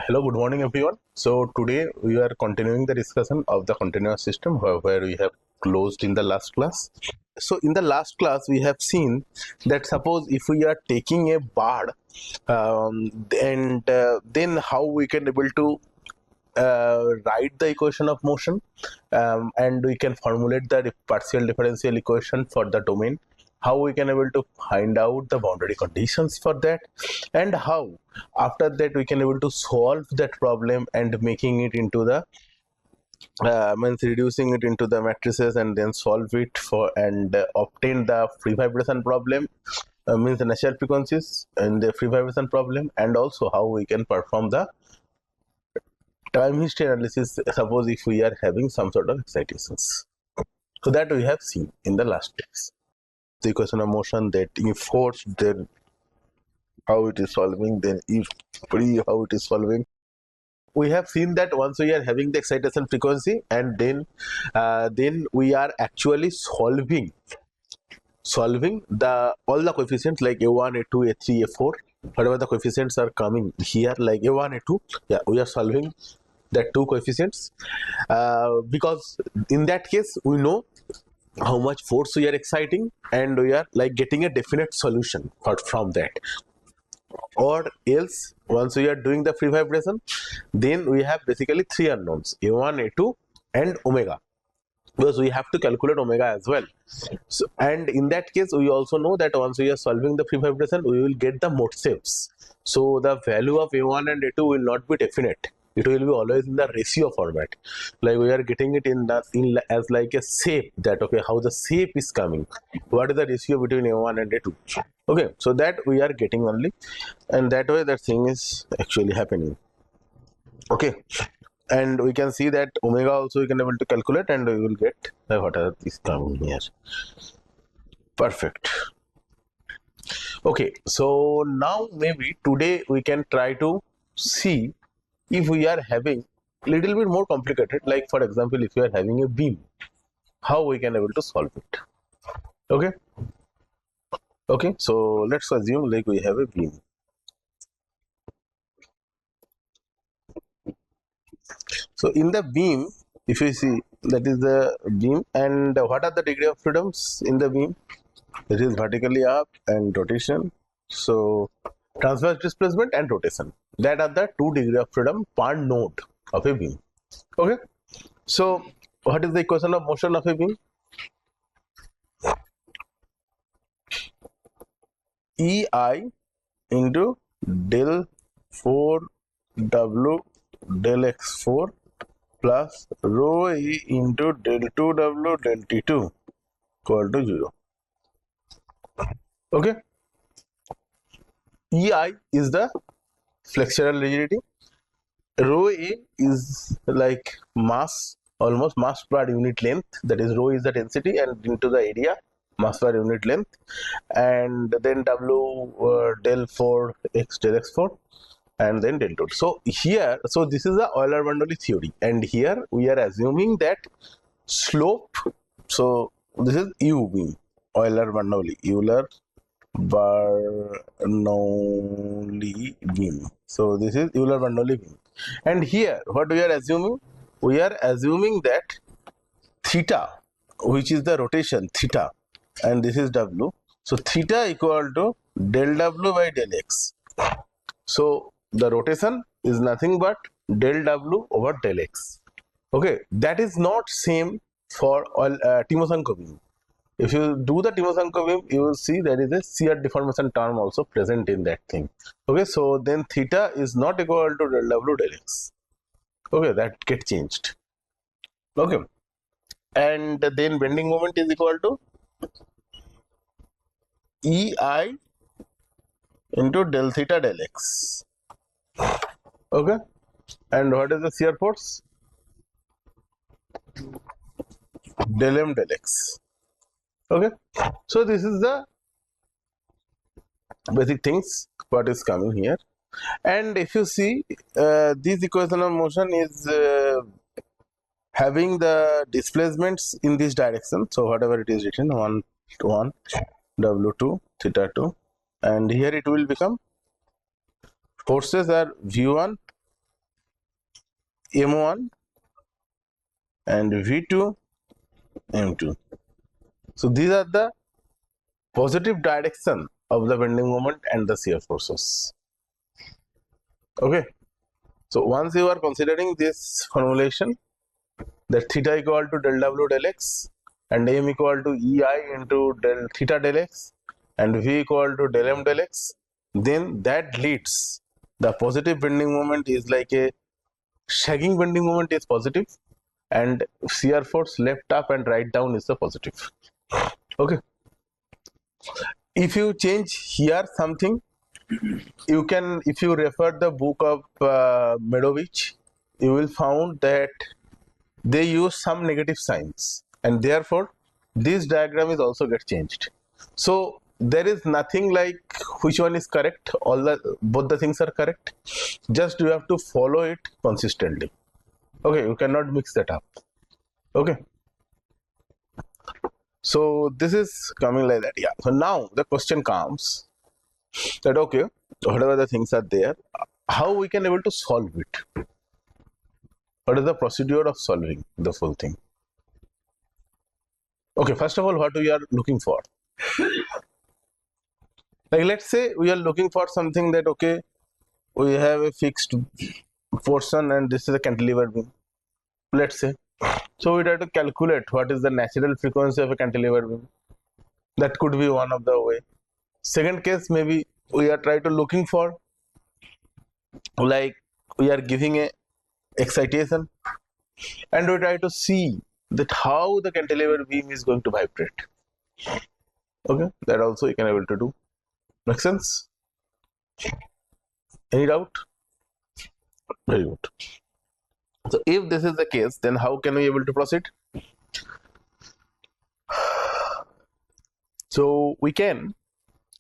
Hello, good morning everyone. So today we are continuing the discussion of the continuous system where we have closed in the last class. So in the last class we have seen that suppose if we are taking a bar and then how we can able to write the equation of motion, and we can formulate the partial differential equation for the domain, how we can able to find out the boundary conditions for that, and how after that we can able to solve that problem and making it into the means reducing it into the matrices and then solve it for and obtain the free vibration problem, means the natural frequencies and the free vibration problem, and also how we can perform the time history analysis, suppose if we are having some sort of excitations. So that we have seen in the last class. The equation of motion, that if force, then how it is solving, then if free, how it is solving. We have seen that once we are having the excitation frequency, and then we are actually solving the all the coefficients like a1, a2, a3, a4, whatever the coefficients are coming here like a1, a2. Yeah, we are solving that two coefficients, because in that case we know how much force we are exciting and we are like getting a definite solution from that. Or else once we are doing the free vibration, then we have basically three unknowns, a1, a2 and omega, because we have to calculate omega as well. So, and in that case we also know that once we are solving the free vibration, we will get the motifs. So the value of a1 and a2 will not be definite, it will be always in the ratio format, like we are getting it in as like a shape, that okay, how the shape is coming, what is the ratio between a1 and a2. Okay, so that we are getting only, and that way that thing is actually happening. Okay, and we can see that omega also we can able to calculate, and we will get what are these coming here. Perfect. Okay, so now maybe today we can try to see if we are having little bit more complicated, like for example if you are having a beam, how we can able to solve it. Okay, so let's assume like we have a beam. So in the beam, if you see, that is the beam, and what are the degree of freedoms in the beam? It is vertically up and rotation. So transverse displacement and rotation, that are the 2 degree of freedom per node of a beam. Okay, so what is the equation of motion of a beam? EI into del 4 W del x4 plus rho E into del 2 W del T2 equal to 0. Okay, EI is the flexural rigidity, rho A is like mass, almost mass per unit length, that is rho is the density and into the area, mass per unit length, and then W del 4 x del x4 and then del 2. So here, so this is the Euler-Bernoulli theory, and here we are assuming that slope, so this is U beam, Euler-Bernoulli beam. So this is Euler-Bernoulli beam, and here what we are assuming? We are assuming that theta, which is the rotation theta, and this is W. So theta equal to del W by del X. So the rotation is nothing but del W over del X. Okay, that is not same for Timoshenko beam. If you do the Timoshenko beam, you will see there is a shear deformation term also present in that thing. Okay, so then theta is not equal to del W del X. Okay, that get changed. Okay, and then bending moment is equal to EI into del theta del X. Okay, and what is the shear force? Del M del X. Okay, so this is the basic things what is coming here. And if you see, this equation of motion is having the displacements in this direction. So whatever it is written, 1 to 1, W2, theta 2, and here it will become forces are V1 m1 and v2 m2. So these are the positive direction of the bending moment and the shear forces. Okay, so once you are considering this formulation, that theta equal to del w del x and m equal to ei into del theta del x and v equal to del m del x, then that leads the positive bending moment is like a sagging bending moment is positive, and shear force left up and right down is the positive. Okay, if you change here something, you can, if you refer the book of Medovich, you will found that they use some negative signs, and therefore this diagram is also get changed. So there is nothing like which one is correct, all the both the things are correct, just you have to follow it consistently. Okay, you cannot mix that up. Okay, so this is coming like that. Yeah, so now the question comes that okay, whatever the things are there, how we can able to solve it? What is the procedure of solving the full thing? Okay, first of all, what we are looking for? Like let's say we are looking for something that okay, we have a fixed portion and this is a cantilever beam. Let's say, so we try to calculate what is the natural frequency of a cantilever beam. That could be one of the way. Second case, maybe we are trying to looking for, like we are giving a excitation and we try to see that how the cantilever beam is going to vibrate. Okay, that also you can able to do. Make sense? Any doubt? Very good. So if this is the case, then how can we able to proceed? So we can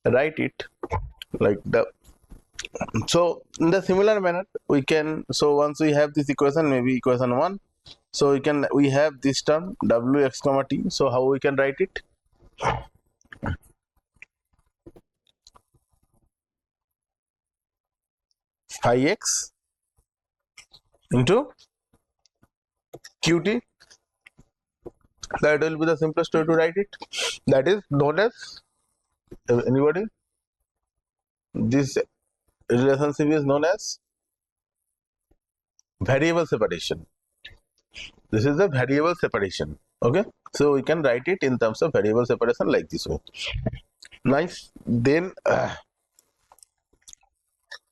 write it like the, so in the similar manner we can, so once we have this equation, maybe equation 1, so we have this term wx comma t. So how we can write it? Phi x into qt. That will be the simplest way to write it. That is known as, anybody, this relationship is known as variable separation. This is the variable separation. Okay, so we can write it in terms of variable separation like this way. Nice. Then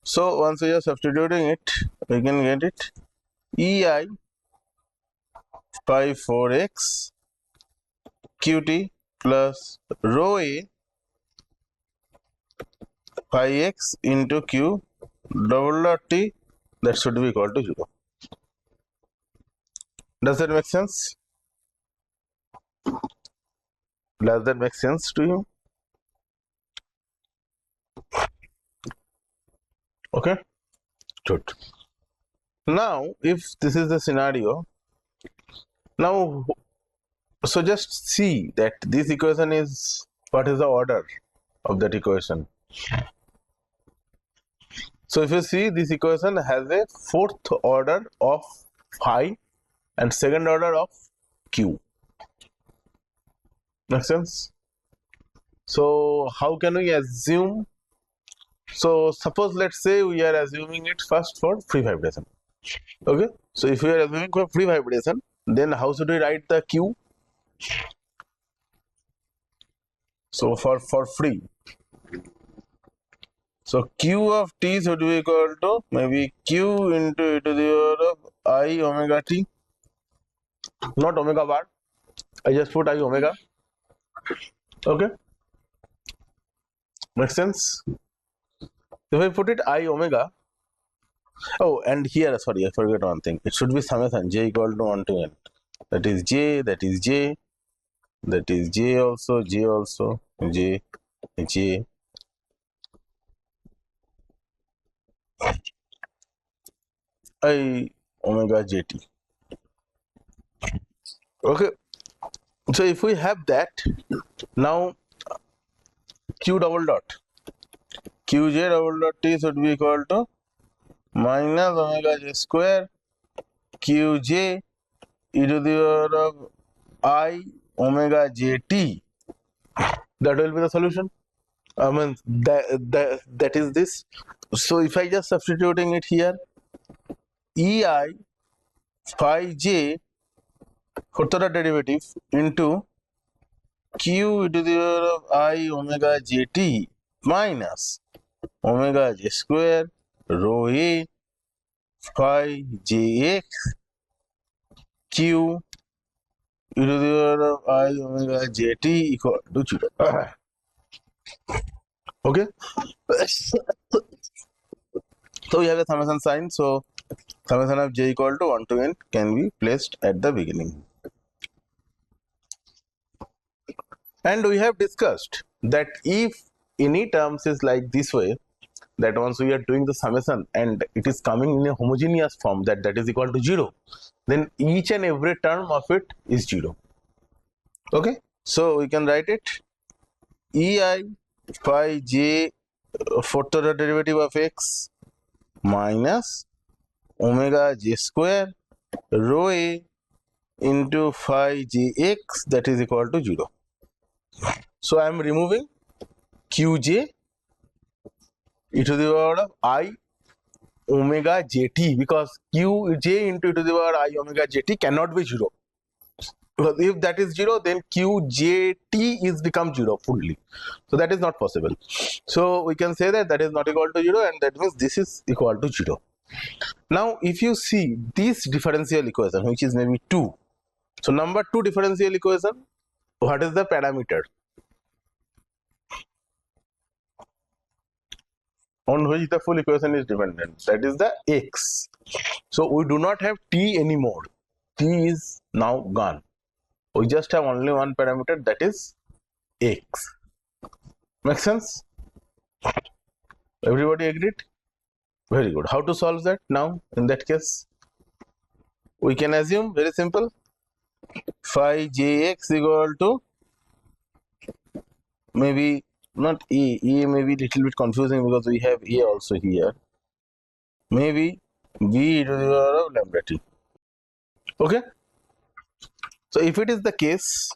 so once we are substituting it, we can get it ei pi 4x qt plus rho a pi x into q double dot t, that should be equal to 0. Does that make sense? Does that make sense to you? Okay, good. Now if this is the scenario, now so just see that this equation is, what is the order of that equation? So if you see, this equation has a fourth order of phi and second order of q. Make sense? So how can we assume? So suppose let's say we are assuming it first for free vibration. Okay, so if we are assuming for free vibration, then how should we write the q? So for free, so q of t should be equal to maybe q into e to the power of I omega t, not omega bar. I just put I omega. Okay, makes sense? If I put it I omega, oh, and here, sorry, I forgot one thing. It should be summation j equal to 1 to n. That is j, that is j, that is j also, j also, j, j. I omega jt. Okay, so if we have that, now q double dot, qj double dot t should be equal to minus omega j square qj e to the power of I omega jt. That will be the solution. I mean that is this. So if I just substituting it here, ei phi j fourth order derivative into q e to the power of I omega jt minus omega j square rho a phi jx q e to the power of I omega jt equal to 0. Okay. So we have a summation sign. So summation of j equal to 1 to n can be placed at the beginning. And we have discussed that if any terms is like this way, that once we are doing the summation and it is coming in a homogeneous form, that is equal to 0, then each and every term of it is 0. Okay, so we can write it ei phi j fourth order derivative of x minus omega j square rho a into phi jx, that is equal to 0. So I am removing qj e to the power of I omega jt, because qj into e to the power I omega jt cannot be 0. Because if that is 0, then qjt is become 0 fully. So that is not possible. So we can say that is not equal to 0, and that means this is equal to 0. Now if you see this differential equation, which is maybe 2. So number 2 differential equation, what is the parameter on which the full equation is dependent? That is the x. So we do not have t anymore. T is now gone. We just have only one parameter, that is x. Make sense? Everybody agreed? Very good. How to solve that now? In that case, we can assume very simple. Phi jx equal to maybe not a. A may be little bit confusing because we have a also here. Maybe b to the power of lambda t. Okay. So if it is the case,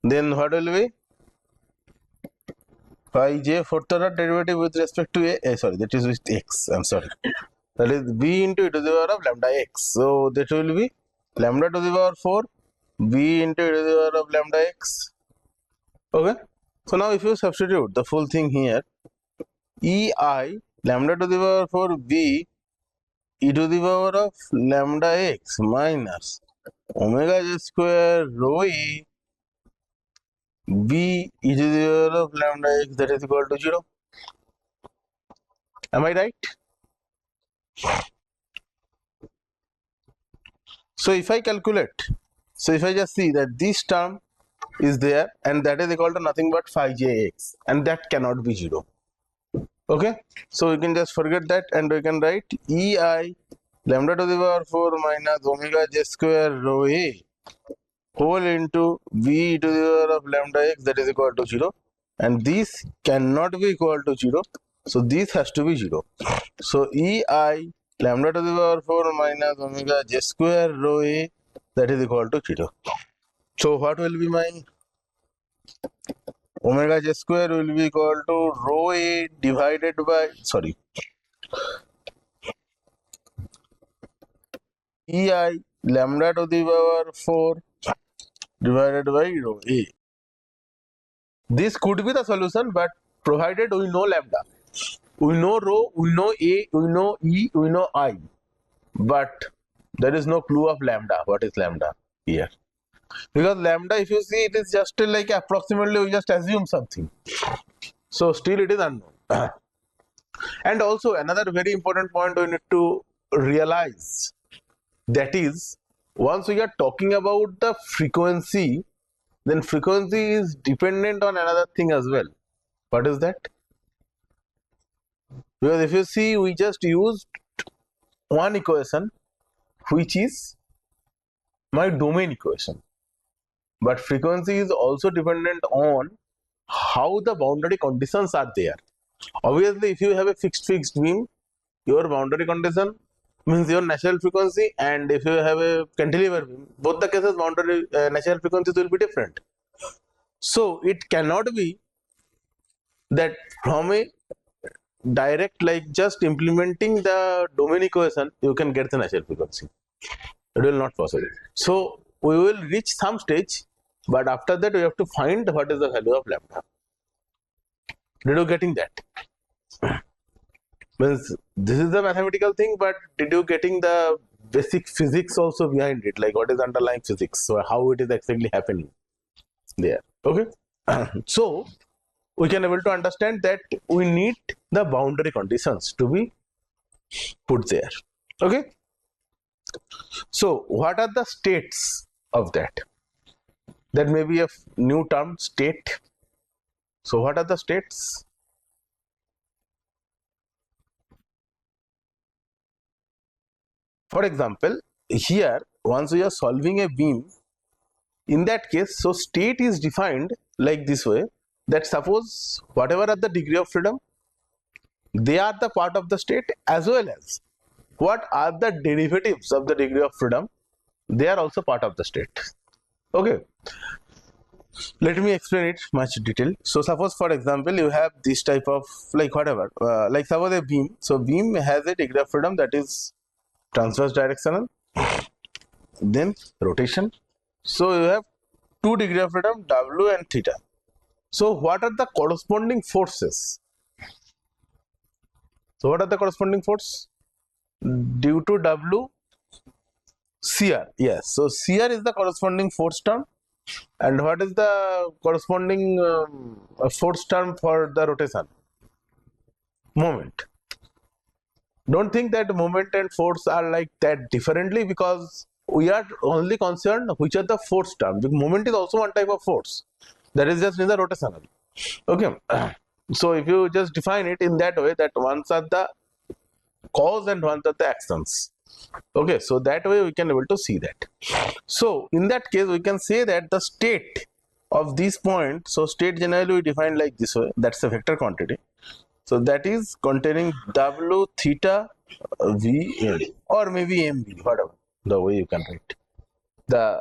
then what will be phi j fourth order derivative with respect to a, sorry, that is with x, I'm sorry, that is b into e to the power of lambda x. So that will be lambda to the power 4 b into e to the power of lambda x. Okay. So now if you substitute the full thing here, ei lambda to the power 4 b e to the power of lambda x minus omega j square rho e b e to the power of lambda x, that is equal to 0. Am I right? So if I calculate, so if I just see that this term is there and that is equal to nothing but phi jx, and that cannot be 0. Okay, so we can just forget that and we can write ei lambda to the power 4 minus omega j square rho a whole into b to the power of lambda x, that is equal to 0, and this cannot be equal to 0, so this has to be 0. So ei lambda to the power 4 minus omega j square rho a, that is equal to 0. So what will be my omega j square will be equal to rho a divided by, sorry, ei lambda to the power 4 divided by rho a. This could be the solution, but provided we know lambda, we know rho, we know a, we know e, we know I, but there is no clue of lambda. What is lambda here? Because lambda, if you see, it is just like approximately, we just assume something, so still it is unknown. And also another very important point we need to realize, that is, once we are talking about the frequency, then frequency is dependent on another thing as well. What is that? Because if you see, we just used one equation which is my domain equation, but frequency is also dependent on how the boundary conditions are there. Obviously, if you have a fixed beam, your boundary condition means your natural frequency, and if you have a cantilever beam, both the cases boundary natural frequencies will be different. So it cannot be that from a direct, like just implementing the domain equation, you can get the natural frequency. It will not possible. So we will reach some stage, but after that we have to find what is the value of lambda. Did you getting that? Means this is the mathematical thing, but did you getting the basic physics also behind it, like what is underlying physics, so how it is exactly happening there? Okay. So we can able to understand that we need the boundary conditions to be put there. Okay. So what are the states of that? There may be a new term, state. So what are the states? For example, here once we are solving a beam, in that case, so state is defined like this way, that suppose whatever are the degree of freedom, they are the part of the state, as well as what are the derivatives of the degree of freedom, they are also part of the state. Okay, let me explain it much detail. So suppose for example you have this type of, like whatever, like suppose a beam. So beam has a degree of freedom that is transverse directional, then rotation. So you have 2 degree of freedom, W and theta. So what are the corresponding forces? So what are the corresponding force? Due to W, CR. Yes. So CR is the corresponding force term. And what is the corresponding force term for the rotation? Moment. Don't think that moment and force are like that differently, because we are only concerned which are the force term. Because moment is also one type of force. That is just in the rotational. Okay. So if you just define it in that way, that ones are the cause and ones are the actions. Okay, so that way we can able to see that. So in that case we can say that the state of this point, so state generally we define like this way, that's a vector quantity. So that is containing W theta V M, or maybe MV, whatever the way you can write. The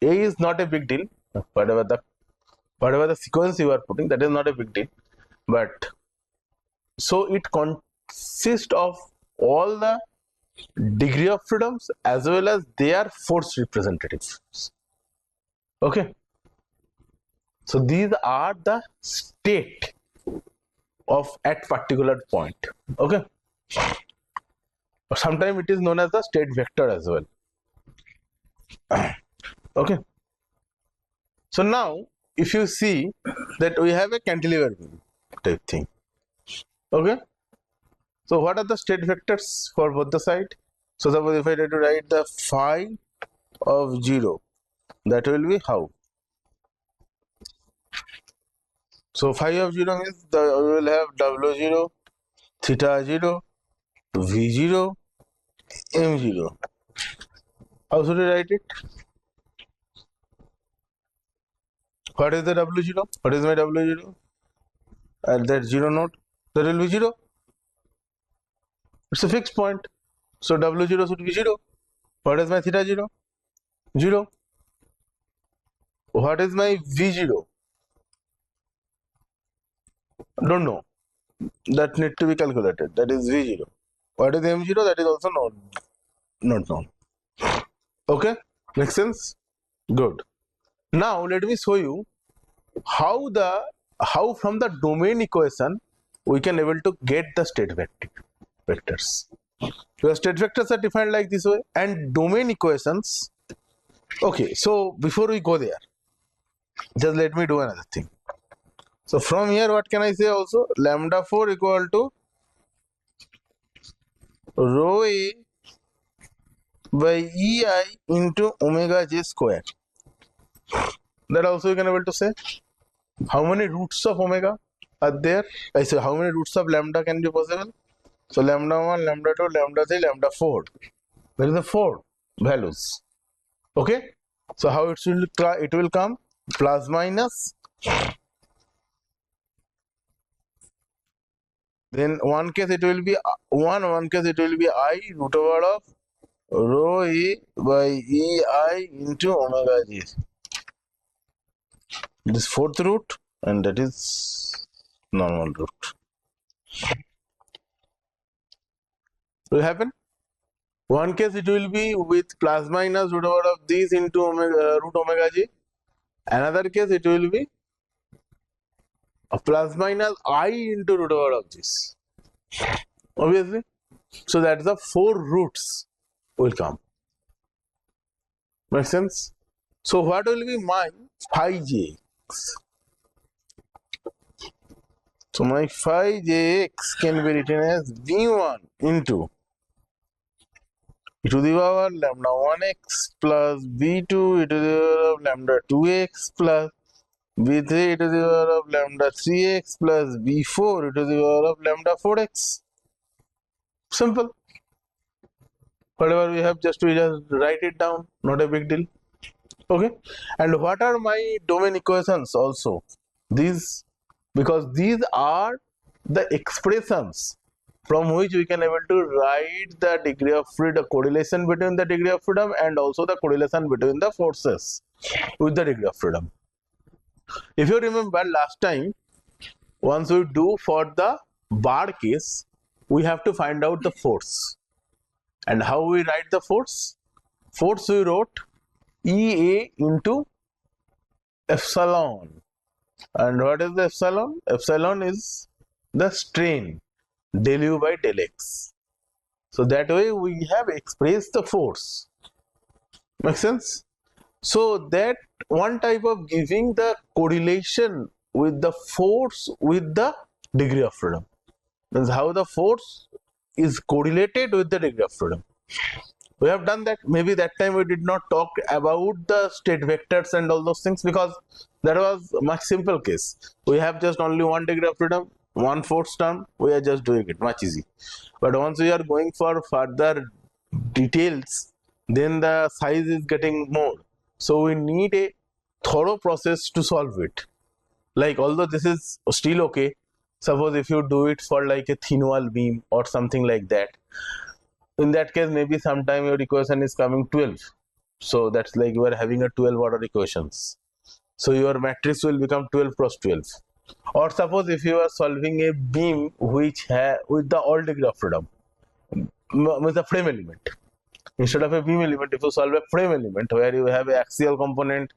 A is not a big deal, whatever the sequence you are putting, that is not a big deal. But so it consists of all the degree of freedoms as well as their force representatives. Okay, so these are the state of at particular point. Okay, sometimes it is known as the state vector as well. Okay, so now if you see that we have a cantilever beam type thing. Okay, so what are the state vectors for both the side? So suppose if I try to write the phi of 0, that will be how? So phi of 0 means we will have W0, theta 0, V0, M0. How should I write it? What is the W0? What is my W0? At that 0 node, that will be 0. It's a fixed point. So W0 should be 0. What is my theta 0? 0. What is my V0? Don't know. That need to be calculated. That is V0. What is M0? That is also not known. Okay, makes sense? Good. Now let me show you how from the domain equation we can able to get the state vectors. The state vectors are defined like this way, and domain equations. Okay, so before we go there, just let me do another thing. So from here, what can I say also? Lambda 4 equal to rho A by EI into omega j square. That also you can able to say. How many roots of omega are there? I say how many roots of lambda can be possible? So lambda 1, lambda 2, lambda 3, lambda 4. There is the 4 values. Okay. So how it will come? Plus minus Then one case it will be one case it will be I root over of rho E by EI into omega G. This fourth root, and that is normal root. Will happen. One case it will be with plus minus root over of this into root omega G. Another case it will be a plus minus I into root over of this. Obviously. So that's the four roots will come. Make sense? So what will be my phi jx? So my phi jx can be written as v1 into e to the power lambda 1x plus v2 e to the power of lambda 2x plus v3 e to the power of lambda 3x plus v4 e to the power of lambda 4x. Simple. Whatever we have, we just write it down, not a big deal. Okay. And what are my domain equations also? These, because these are the expressions from which we can able to write the degree of freedom, correlation between the degree of freedom and also the correlation between the forces with the degree of freedom. If you remember last time, once we do for the bar case, we have to find out the force. And how we write the force? Force we wrote EA into epsilon. And what is the epsilon? Epsilon is the strain del U by del X. So that way we have expressed the force. Make sense? So that one type of giving the correlation with the force with the degree of freedom. Means how the force is correlated with the degree of freedom. We have done that. Maybe that time we did not talk about the state vectors and all those things because that was a much simple case. We have just only one degree of freedom, one force term, we are just doing it much easy. But once we are going for further details, then the size is getting more. So we need a thorough process to solve it. Like, although this is still okay, suppose if you do it for like a thin wall beam or something like that, in that case maybe sometime your equation is coming 12, so that's like you are having a 12 order equations, so your matrix will become 12 cross 12. Or suppose if you are solving a beam which with the all degree of freedom with a frame element, instead of a beam element, if you solve a frame element where you have a axial component,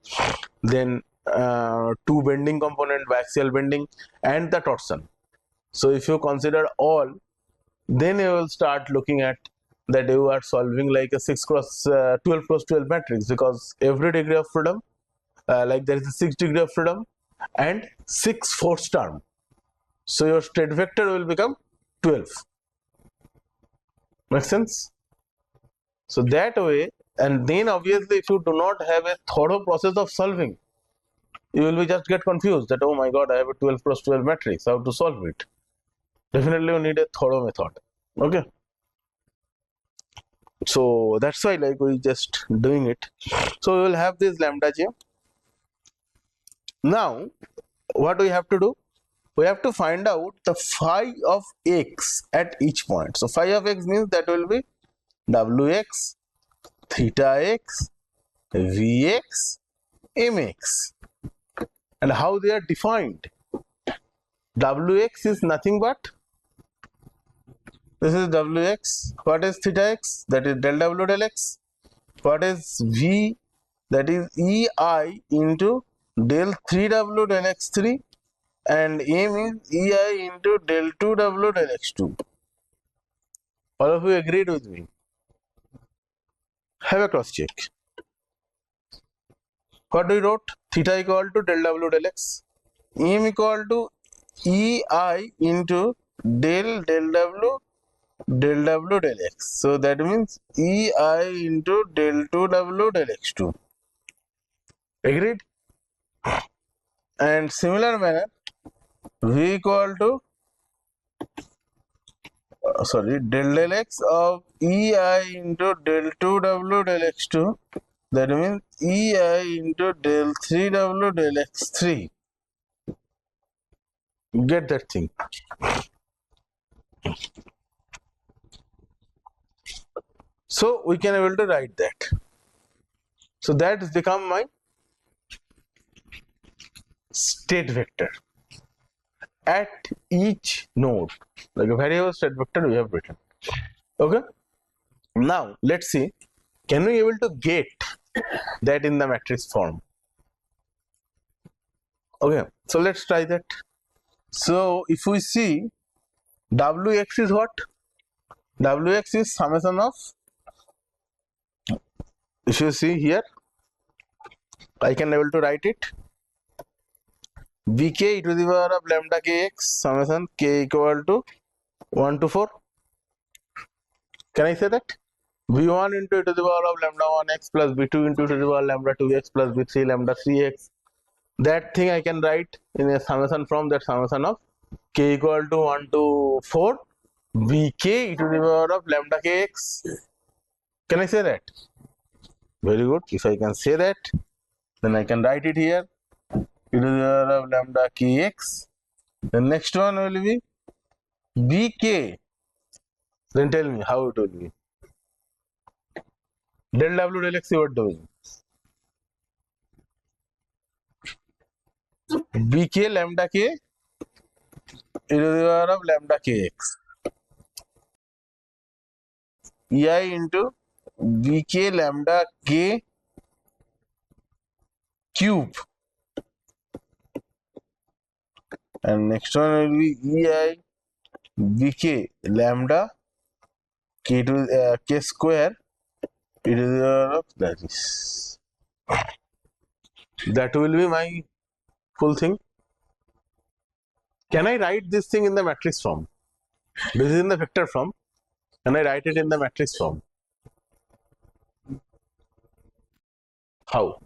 then two bending component, biaxial bending and the torsion, so if you consider all, then you will start looking at that you are solving like a 6 cross 12 cross 12 matrix, because every degree of freedom, like there is a 6 degree of freedom and 6 force term, so your state vector will become 12. Make sense? So that way, and then obviously if you do not have a thorough process of solving, you will be just get confused that, oh my god, I have a 12 cross 12 matrix, how to solve it? Definitely you need a thorough method. Okay, so that's why like we just doing it. So we will have this lambda j. Now what we have to do, we have to find out the phi of x at each point. So phi of x means that will be wx, theta x, vx, mx. And how they are defined? Wx is nothing but, this is wx. What is theta x? That is del w del x. What is v? That is ei into del 3w del x3, and m is ei into del 2w del x2. All of you agreed with me? Have a cross check. What do you wrote? Theta equal to del w del x, m equal to ei into del w del x. So that means ei into del 2w del x2. Agreed? And similar manner, v equal to del x of ei into del 2w del x2, that means ei into del 3w del x3. Get that thing. So we can able to write that. So that has become my state vector at each node, like a variable state vector we have written. Okay. Now let's see, can we able to get that in the matrix form? Okay, so let's try that. So if we see, Wx is what? Wx is summation of, if you see here, I can able to write it, Vk e to the power of lambda kx summation k equal to 1 to 4. Can I say that? V1 into e to the power of lambda 1x plus V2 into e to the power lambda 2x plus V3 lambda 3x. That thing I can write in a summation from that summation of k equal to 1 to 4 Vk e to the power of lambda kx. Can I say that? Very good. If I can say that, then I can write it here, e to the power of lambda kx. The next one will be Vk. Then tell me how it will be. Del W del x you are doing. Vk lambda k e to the power of lambda kx. Ei into Vk lambda k cube. And next one will be Ei Vk lambda k to k square e to the power of that is. That will be my full thing. Can I write this thing in the matrix form? This is in the vector form. Can I write it in the matrix form? How?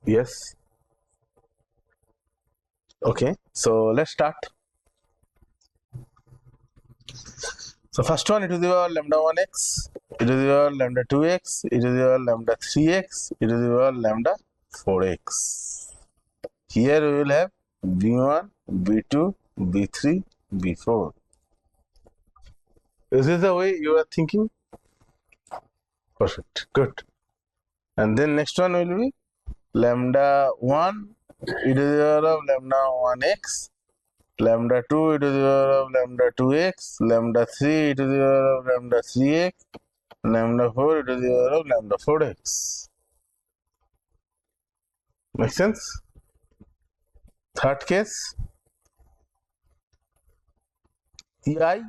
Yes. Okay. So let's start. So first one, e to the power lambda 1x, e to the power lambda 2x, e to the power lambda 3x, e to the power lambda 4x. Here we will have v1, v2, v3, v4. Is this the way you are thinking? Perfect. Good. And then next one will be lambda 1 e to the power of lambda 1x, lambda 2 e to the power of lambda 2x, lambda 3 e to the power of lambda 3x, lambda 4 e to the power of lambda 4x. Make sense? Third case, ei.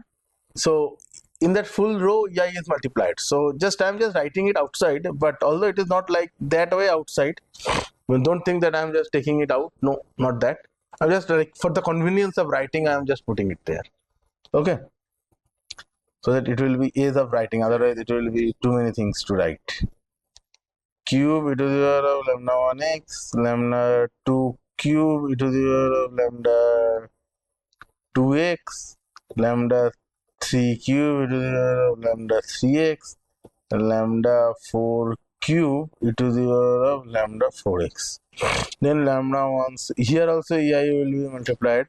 So in that full row, ei is multiplied. So I'm just writing it outside, but although it is not like that way outside, don't think that I'm just taking it out. No, not that. I'm just like, for the convenience of writing, I'm just putting it there. Okay. So that it will be ease of writing. Otherwise, it will be too many things to write. Cube e to the power of lambda 1x, lambda 2 cube e to the power of lambda 2x, lambda 3 cube e to the power of lambda 3x, lambda 4 cube e to the power of lambda 4x. Then lambda 1, here also ei will be multiplied,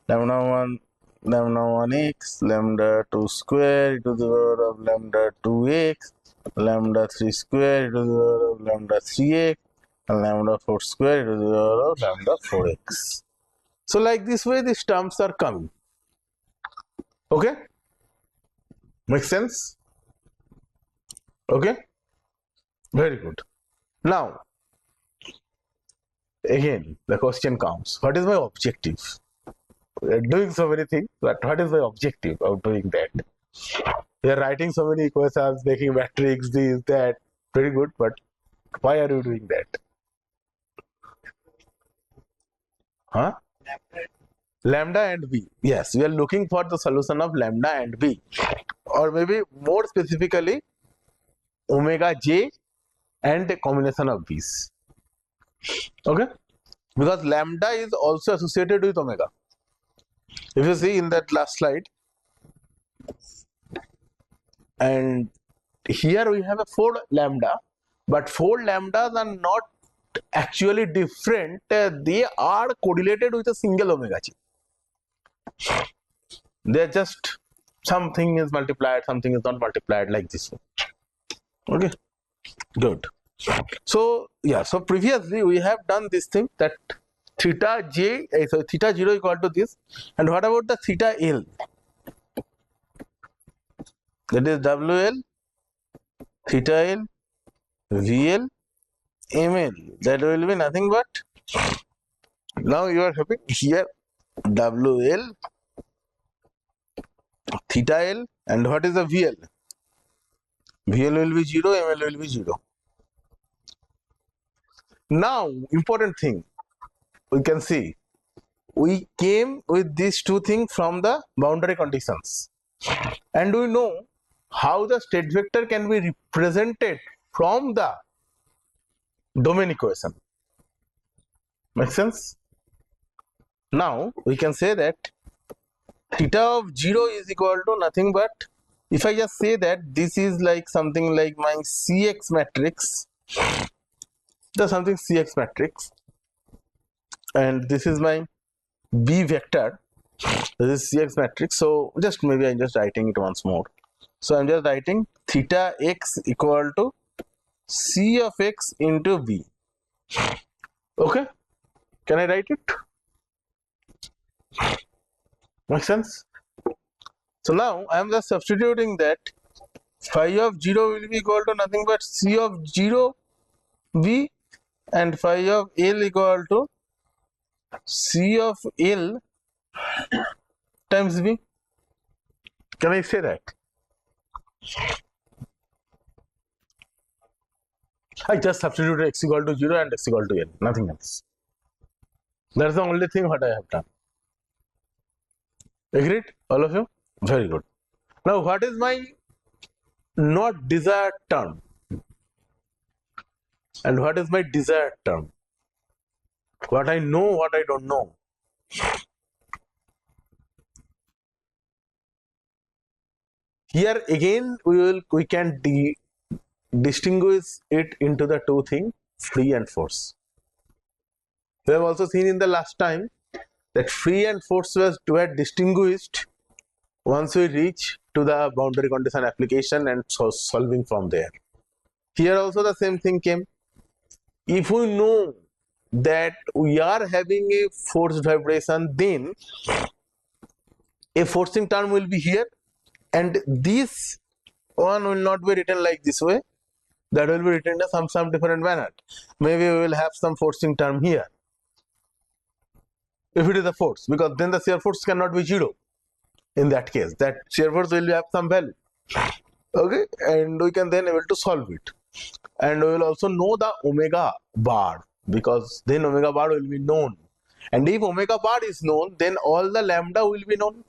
lambda 1, lambda 1x, lambda 2 square e to the power of lambda 2x, lambda 3 square e to the power of lambda 3x, and lambda 4 square e to the power of lambda 4x. So like this way these terms are coming. Okay? Make sense? Okay? Very good. Now, again, the question comes, what is my objective? We are doing so many things, but what is my objective of doing that? We are writing so many equations, making matrix, this, that. Very good, but why are you doing that? Huh? Lambda and b. Yes, we are looking for the solution of lambda and b, or maybe more specifically omega j and a combination of these. Okay, because lambda is also associated with omega. If you see in that last slide, and here we have a 4 lambda, but 4 lambdas are not actually different. They are correlated with a single omega g. They're just something is multiplied, something is not multiplied, like this one. Okay, good. So yeah, so previously we have done this thing that theta j, so theta 0 equal to this, and what about the theta L? That is WL, theta L, VL, ML. That will be nothing but, now you are having here WL, theta L, and what is the VL? VL will be 0, ML will be 0. Now, important thing, we can see, we came with these two things from the boundary conditions, and we know how the state vector can be represented from the domain equation. Make sense? Now, we can say that theta of 0 is equal to nothing but, if I just say that this is like something like my Cx matrix, the something Cx matrix, and this is my B vector, this is Cx matrix. So just maybe I'm just writing it once more. So I'm just writing theta x equal to C of x into B. Okay, can I write it? Make sense? So now I am just substituting that phi of 0 will be equal to nothing but C of 0 B, and phi of L equal to C of L times B. Can I say that? I just substituted x equal to 0 and x equal to L, nothing else. That's the only thing what I have done. Agreed, all of you? Very good. Now, what is my not desired term? And what is my desired term? What I know, what I don't know. Here again, we can distinguish it into the two things, free and force. We have also seen in the last time that free and force were distinguished once we reach to the boundary condition application and solving from there. Here also the same thing came. If we know that we are having a forced vibration, then a forcing term will be here, and this one will not be written like this way. That will be written in some different manner. Maybe we will have some forcing term here, if it is a force, because then the shear force cannot be 0. In that case, that shear force will have some value. Okay, and we can then able to solve it, and we will also know the omega bar, because then omega bar will be known, and if omega bar is known, then all the lambda will be known.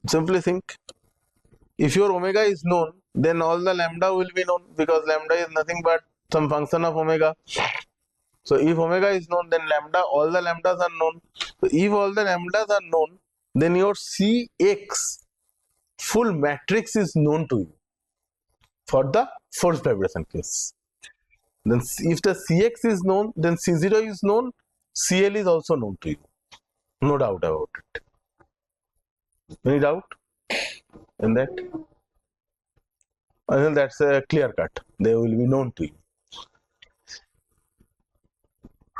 Simply think, if your omega is known, then all the lambda will be known, because lambda is nothing but some function of omega. So if omega is known, then lambda, all the lambdas are known. So if all the lambdas are known, then your Cx full matrix is known to you for the forced vibration case. Then if the Cx is known, then C0 is known, Cl is also known to you. No doubt about it. Any doubt in that? I think that's a clear cut. They will be known to you.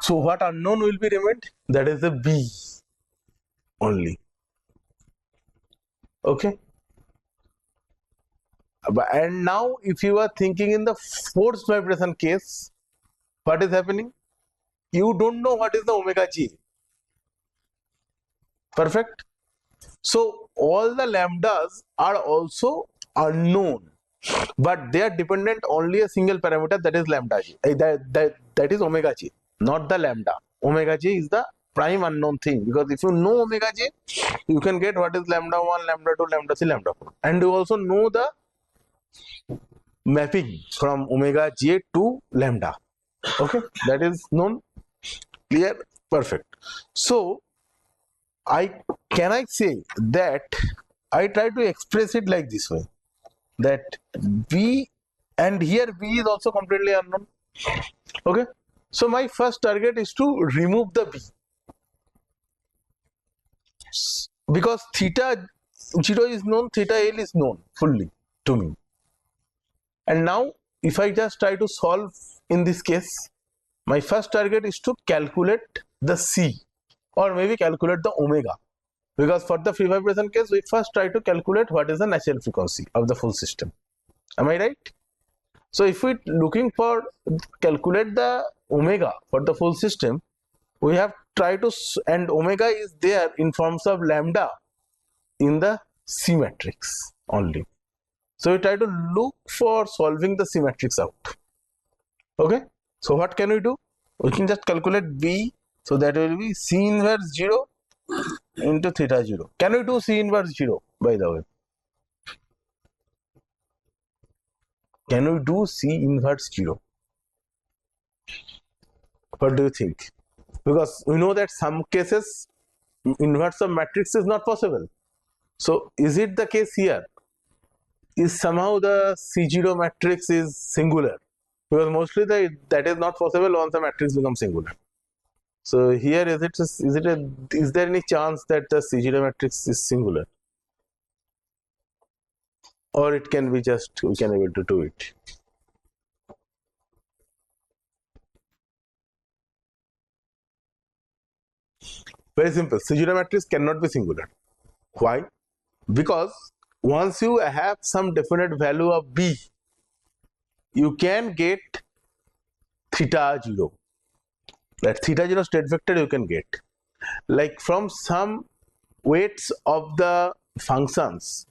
So what unknown will be remained? That is the B only. Okay. And now if you are thinking in the forced vibration case, what is happening? You don't know what is the omega g. Perfect. So all the lambdas are also unknown, but they are dependent only a single parameter, that is lambda g. That is omega g, not the lambda. Omega g is the prime unknown thing, because if you know omega j, you can get what is lambda 1, lambda 2, lambda 3, lambda 4, and you also know the mapping from omega j to lambda. Okay, that is known. Clear? Perfect. So I say that I try to express it like this way, that B, and here B is also completely unknown. Okay, So my first target is to remove the b, because theta 0 is known, theta l is known fully to me. And now if I just try to solve in this case, my first target is to calculate the c, or maybe calculate the omega, because for the free vibration case we first try to calculate what is the natural frequency of the full system. Am I right? So if we looking for calculate the omega for the full system, we have tried to, and omega is there in forms of lambda in the C matrix only. So we try to look for solving the C matrix out. Okay, so what can we do? We can just calculate B, so that will be C inverse 0 into theta 0. Can we do C inverse 0, by the way? Can we do C inverse 0? What do you think? Because we know that some cases inverse of matrix is not possible. So is it the case here? Is somehow the C0 matrix is singular? Because mostly that is not possible once the matrix becomes singular. So here is there any chance that the C0 matrix is singular? Or it can be just, we can able to do it. Very simple. C0 matrix cannot be singular. Why? Because once you have some definite value of B, you can get theta 0. That theta 0 state vector you can get. Like from some weights of the functions,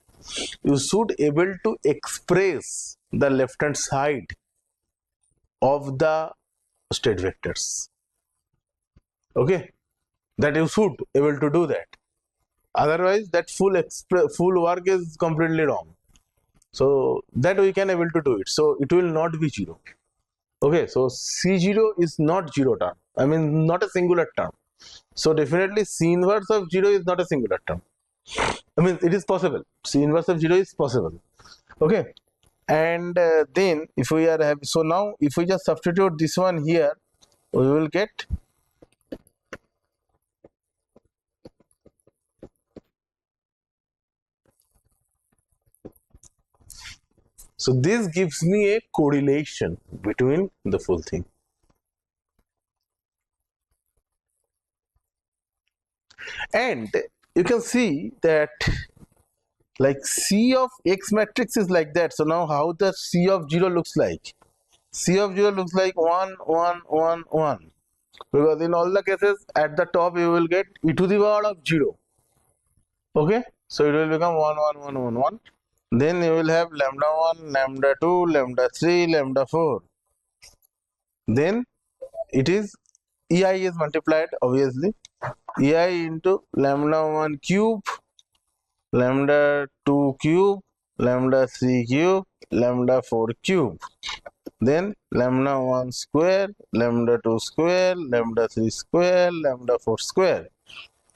you should able to express the left hand side of the state vectors. Okay, that you should able to do that. Otherwise, that full work is completely wrong. So that we can able to do it. So it will not be 0. Okay, so C0 is not 0 term. I mean, not a singular term. So definitely C inverse of 0 is not a singular term. I mean, it is possible. C inverse of 0 is possible. Okay, and then if we are having, so now if we just substitute this one here, we will get so this gives me a correlation between the full thing. And you can see that like C of X matrix is like that. So now how the C of 0 looks like? C of 0 looks like 1, 1, 1, 1. Because in all the cases at the top you will get e to the power of 0. Okay, so it will become 1, 1, 1, 1, 1. Then you will have lambda 1, lambda 2, lambda 3, lambda 4. Then it is EI is multiplied obviously. EI into lambda 1 cube, lambda 2 cube, lambda 3 cube, lambda 4 cube. Then lambda 1 square, lambda 2 square, lambda 3 square, lambda 4 square.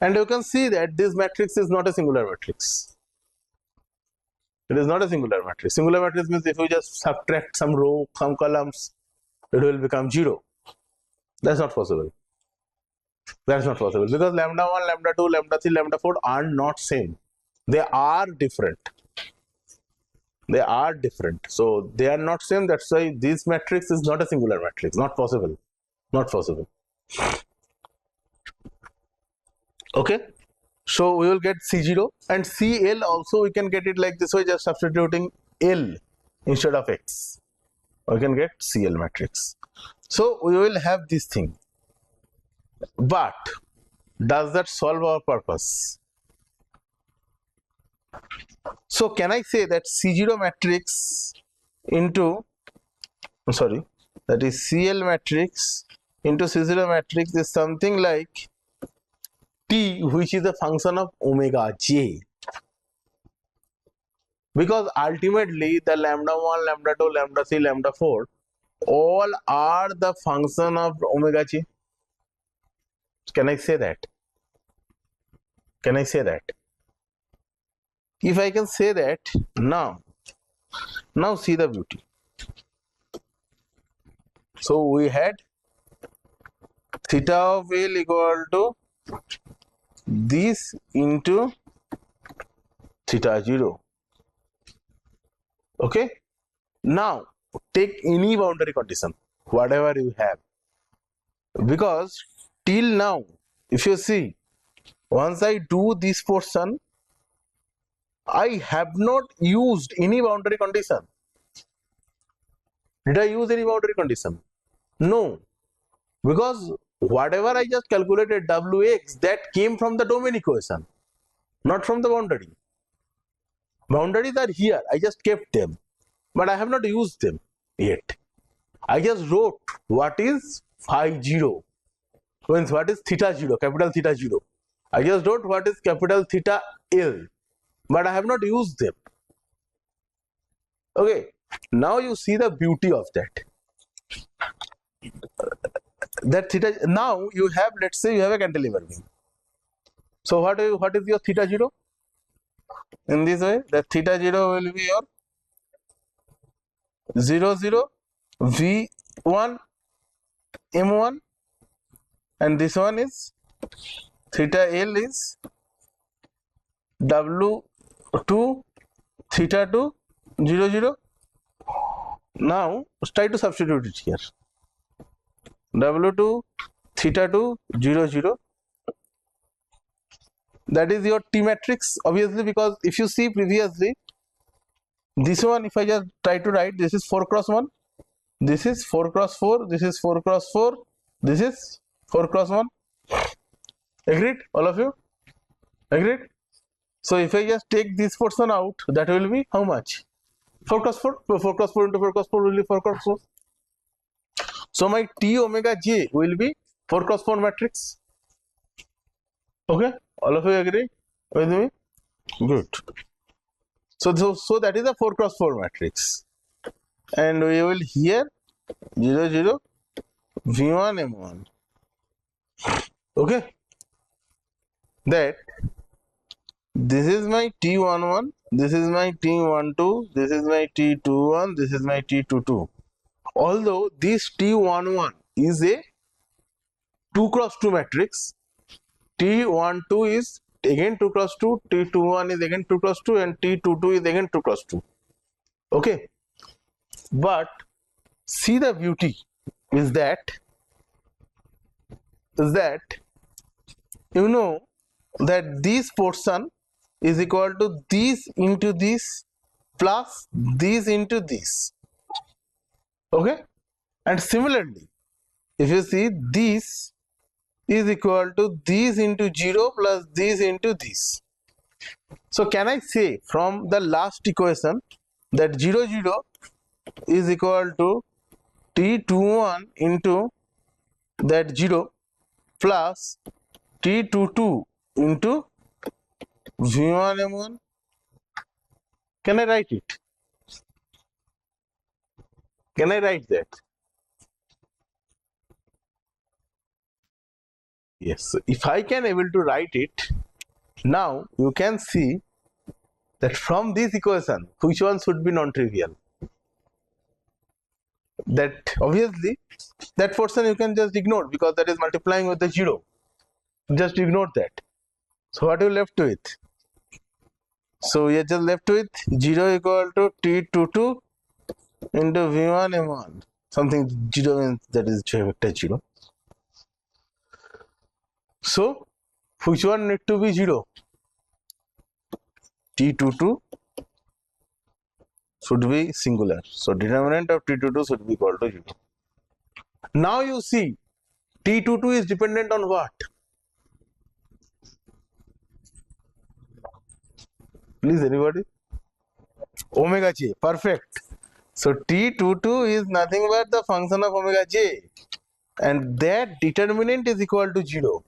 And you can see that this matrix is not a singular matrix. It is not a singular matrix. Singular matrix means if you just subtract some row, some columns, it will become 0. That's not possible. That's not possible because lambda 1, lambda 2, lambda 3, lambda 4 are not same. They are different. They are different. So they are not same. That's why this matrix is not a singular matrix. Not possible. Not possible. Okay. So we will get C0 and CL also we can get it like this way, just substituting L instead of X. We can get CL matrix. So we will have this thing. But does that solve our purpose? So can I say that C0 matrix into, that is CL matrix into C0 matrix is something like T, which is a function of omega j, because ultimately the lambda 1, lambda 2, lambda 3, lambda 4 all are the function of omega j. Can I say that? Can I say that? If I can say that, now see the beauty. So we had theta of L equal to this into theta 0. Okay, now take any boundary condition, whatever you have, because till now, if you see, once I do this portion, I have not used any boundary condition. Did I use any boundary condition? No, because whatever I just calculated Wx, that came from the domain equation, not from the boundary. Boundaries are here, I just kept them, but I have not used them yet. I just wrote what is phi 0, means what is theta 0, capital theta 0. I just wrote what is capital theta L, but I have not used them. Okay, now you see the beauty of that. That theta, now you have, let's say you have a cantilever beam. So what is your theta 0? In this way, the theta 0 will be your 0 0 V1 M1, and this one is theta L is W2 theta 2 0 0. Now try to substitute it here. W2 theta 2 0 0. That is your T matrix, obviously, because if you see previously, this one, if I just try to write, this is 4 cross 1, this is 4 cross 4, this is 4 cross 4, this is 4 cross 1. Agreed? All of you? Agreed? So if I just take this portion out, that will be how much? 4 cross 4? 4 cross 4 into 4 cross 4 will be 4 cross 4. So my T omega j will be 4 cross 4 matrix. Okay? All of you agree with me? Good. So that is a 4 cross 4 matrix. And we will here 0 0 V1 M1. Okay? That this is my T11, this is my T12, this is my T21, this is my T22. Although this T11 is a 2 cross 2 matrix, T12 is again 2 cross 2, T21 is again 2 cross 2, and T22 is again 2 cross 2. Okay, but see, the beauty is that you know that this portion is equal to this into this plus this into this. Okay, and similarly, if you see, this is equal to this into 0 plus this into this. So can I say from the last equation that 0 0 is equal to T21 into that 0 plus T22 into V1 M1? Can I write it? Can I write that? Yes. So if I can able to write it, now you can see that from this equation, which one should be non-trivial? That obviously that portion you can just ignore because that is multiplying with the 0. Just ignore that. So what are you left with? So we are just left with 0 equal to T22 into V1 M1. Something 0 means that is vector 0. So which one need to be 0? T22 should be singular. So determinant of T22 should be equal to 0. Now you see, T22 is dependent on what? Please, anybody? Omega j. Perfect. So T22 is nothing but the function of omega j, and that determinant is equal to 0.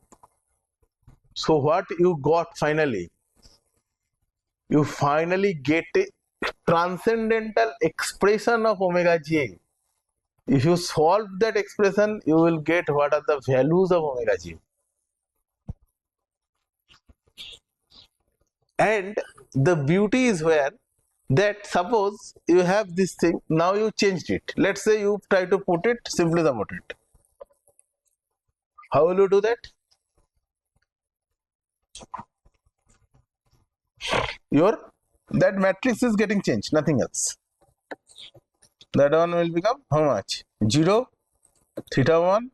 So what you got finally? You finally get a transcendental expression of omega j. If you solve that expression, you will get what are the values of omega j. And the beauty is where that suppose you have this thing, now you changed it. Let's say you try to put it, simply about it. How will you do that? That matrix is getting changed, nothing else. That one will become how much? 0, theta 1,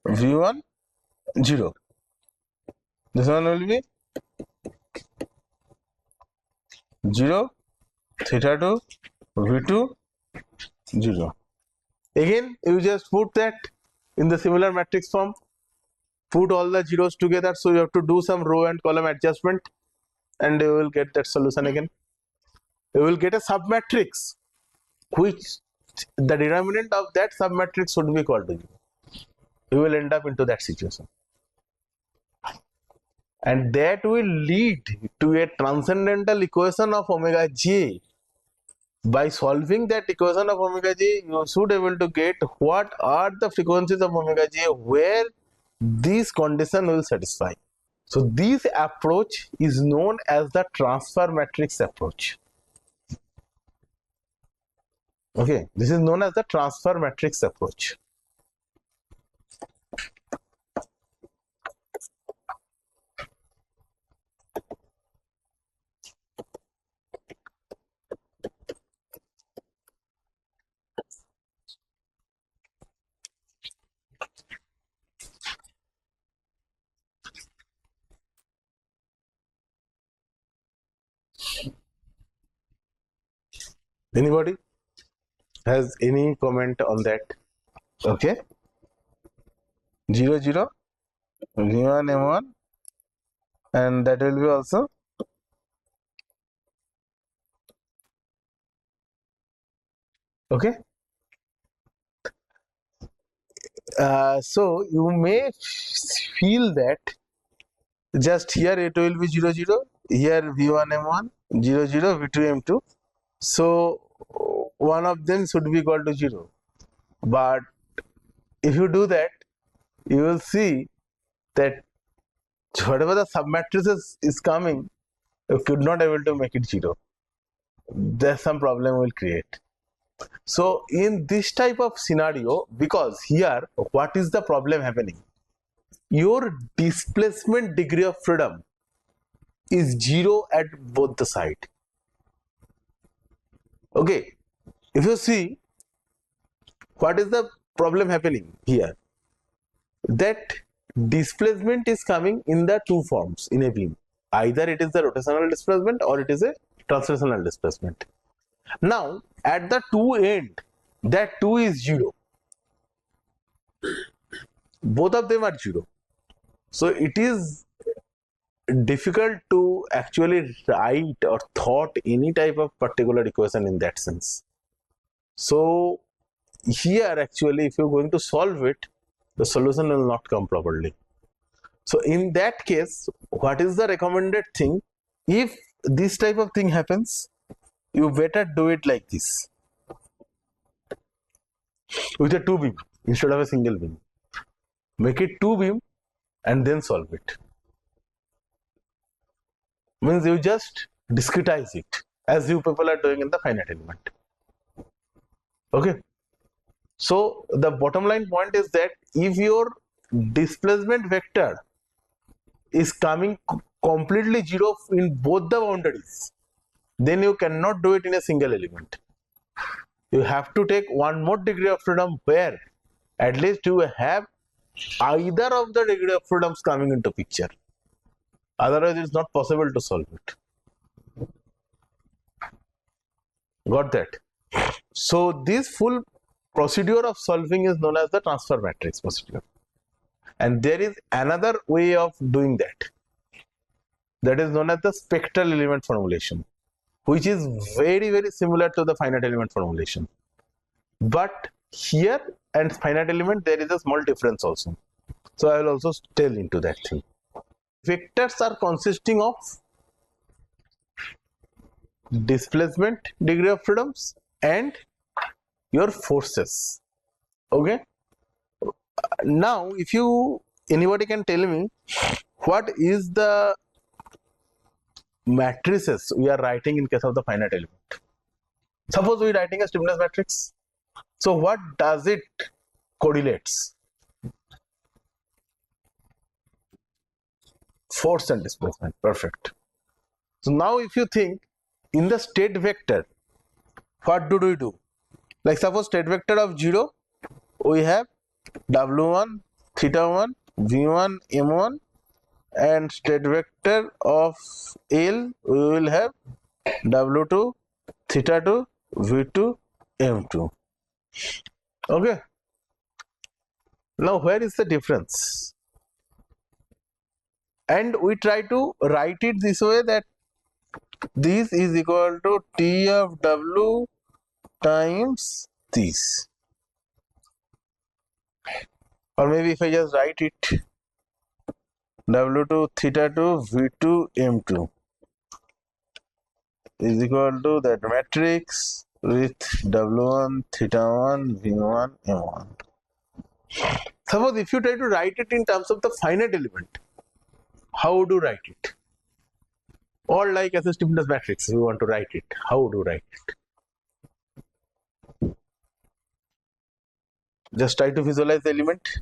v1, 0. This one will be 0, theta 2, v2, 0. Again, you just put that in the similar matrix form, put all the zeros together, so you have to do some row and column adjustment, and you will get that solution again. You will get a submatrix, which the determinant of that submatrix should be equal to 0. You will end up into that situation. And that will lead to a transcendental equation of omega j. By solving that equation of omega j, you should able to get what are the frequencies of omega j where this condition will satisfy. So this approach is known as the transfer matrix approach. Okay, this is known as the transfer matrix approach. Anybody has any comment on that? Okay, 0 0 v1 m1, and that will be also okay. So you may feel that just here it will be 0 0, here v1 m1, 0 0 v2 m2. So one of them should be equal to 0. But if you do that, you will see that whatever the submatrices is coming, you could not able to make it 0. There's some problem will create. So in this type of scenario, because here what is the problem happening? Your displacement degree of freedom is 0 at both the side. Okay, if you see what is the problem happening here, that displacement is coming in the two forms in a beam. Either it is the rotational displacement or it is a translational displacement. Now at the two end, that 2 is 0. Both of them are 0. So it is difficult to actually write or thought any type of particular equation in that sense. So here actually if you're going to solve it, the solution will not come properly. So in that case, what is the recommended thing? If this type of thing happens, you better do it like this, with a 2 beam instead of a single beam. Make it 2 beam and then solve it. Means you just discretize it as you people are doing in the finite element. Okay. So the bottom line point is that if your displacement vector is coming completely 0 in both the boundaries, then you cannot do it in a single element. You have to take one more degree of freedom where at least you have either of the degree of freedoms coming into picture. Otherwise, it's not possible to solve it. Got that? So this full procedure of solving is known as the transfer matrix procedure. And there is another way of doing that. That is known as the spectral element formulation, which is very, very similar to the finite element formulation. But here and finite element, there is a small difference also. So I will also tell into that thing. Vectors are consisting of displacement degree of freedoms and your forces. Okay. Now, if anybody can tell me what is the matrices we are writing in case of the finite element. Suppose we are writing a stiffness matrix. So what does it correlates? Force and displacement. Perfect. So now if you think in the state vector, what do we do? Like suppose state vector of 0, we have w1, theta1, v1, m1, and state vector of L, we will have w2, theta2, v2, m2. Okay. Now where is the difference? And we try to write it this way, that this is equal to T of W times this. Or maybe if I just write it, W2 theta 2 V2 M2 is equal to that matrix with W1 theta 1 V1 M1. Suppose if you try to write it in terms of the finite element, how would you write it? Or like as a stiffness matrix, you want to write it, how would you write it? Just try to visualize the element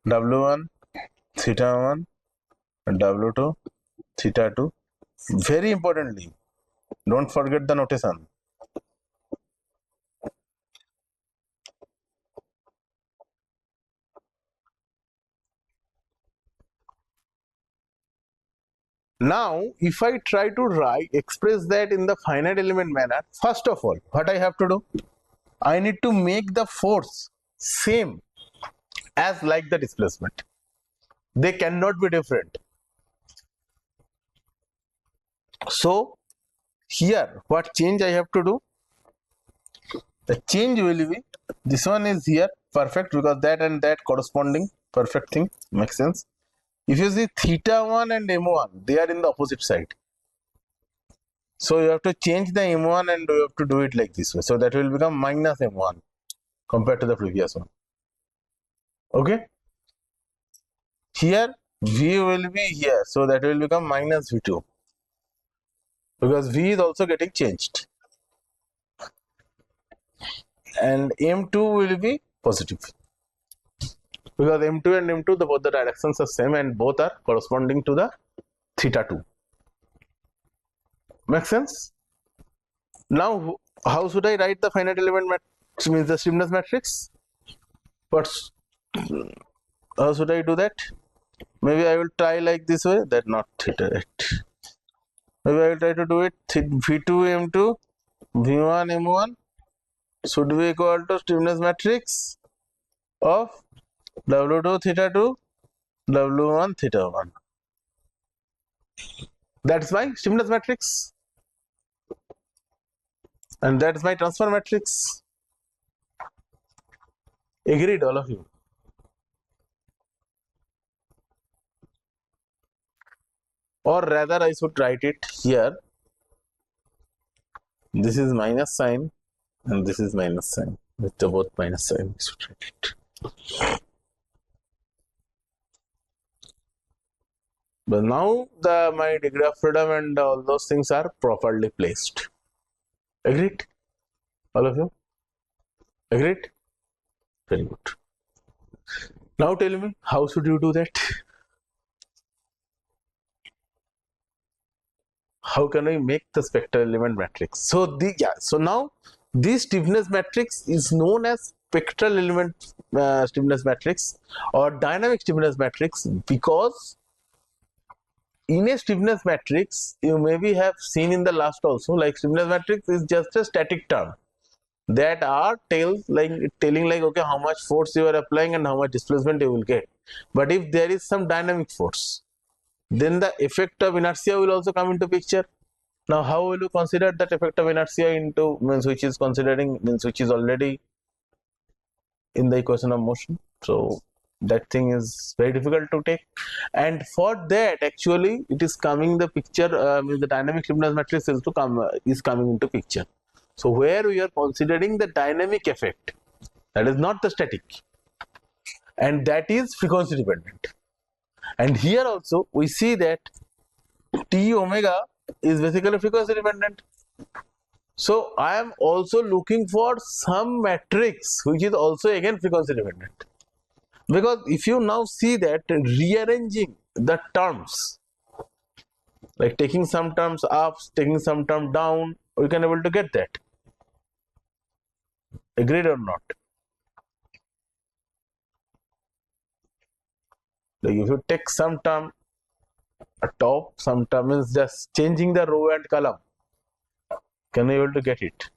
W1 theta 1 and W2 theta 2. Very importantly, don't forget the notation. Now, if I try to express that in the finite element manner, first of all, what I have to do? I need to make the force same as like the displacement. They cannot be different. So, here, what change I have to do? The change will be, this one is here, perfect, because that and that corresponding, perfect thing, makes sense. If you see theta 1 and m1, they are in the opposite side. So you have to change the m1 and you have to do it like this way. So that will become minus m1 compared to the previous one. Okay. Here v will be here. So that will become minus v2. Because v is also getting changed. And m2 will be positive. Because m2 and m2, both the directions are same and both are corresponding to the theta 2. Make sense? Now, how should I write the finite element matrix, means the stiffness matrix? But how should I do that? Maybe I will try like this way, that not theta 8. Maybe I will try to do it v2 m2 v1 m1 should be equal to stiffness matrix of w2 theta 2 w1 theta 1. That's my stiffness matrix. And that's my transfer matrix. Agreed, all of you? Or rather, I should write it here. This is minus sign and this is minus sign. With the both minus sign, I should write it. But now my degree of freedom and all those things are properly placed. Agreed? All of you? Agreed? Very good. Now tell me, how should you do that? How can we make the spectral element matrix? So now this stiffness matrix is known as spectral element stiffness matrix or dynamic stiffness matrix, because in a stiffness matrix, you maybe have seen in the last also, like stiffness matrix is just a static term that are telling like okay, how much force you are applying and how much displacement you will get. But if there is some dynamic force, then the effect of inertia will also come into picture. Now, how will you consider that effect of inertia into which is already in the equation of motion? So that thing is very difficult to take, and for that actually it is coming the picture. The dynamic stiffness matrix is coming into picture. So where we are considering the dynamic effect, that is not the static, and that is frequency dependent. And here also we see that T omega is basically frequency dependent. So I am also looking for some matrix which is also again frequency dependent, because if you now see that rearranging the terms, like taking some terms up, taking some term down, we can able to get that. Agreed or not? Like if you take some term top, some term is just changing the row and column, can you able to get it?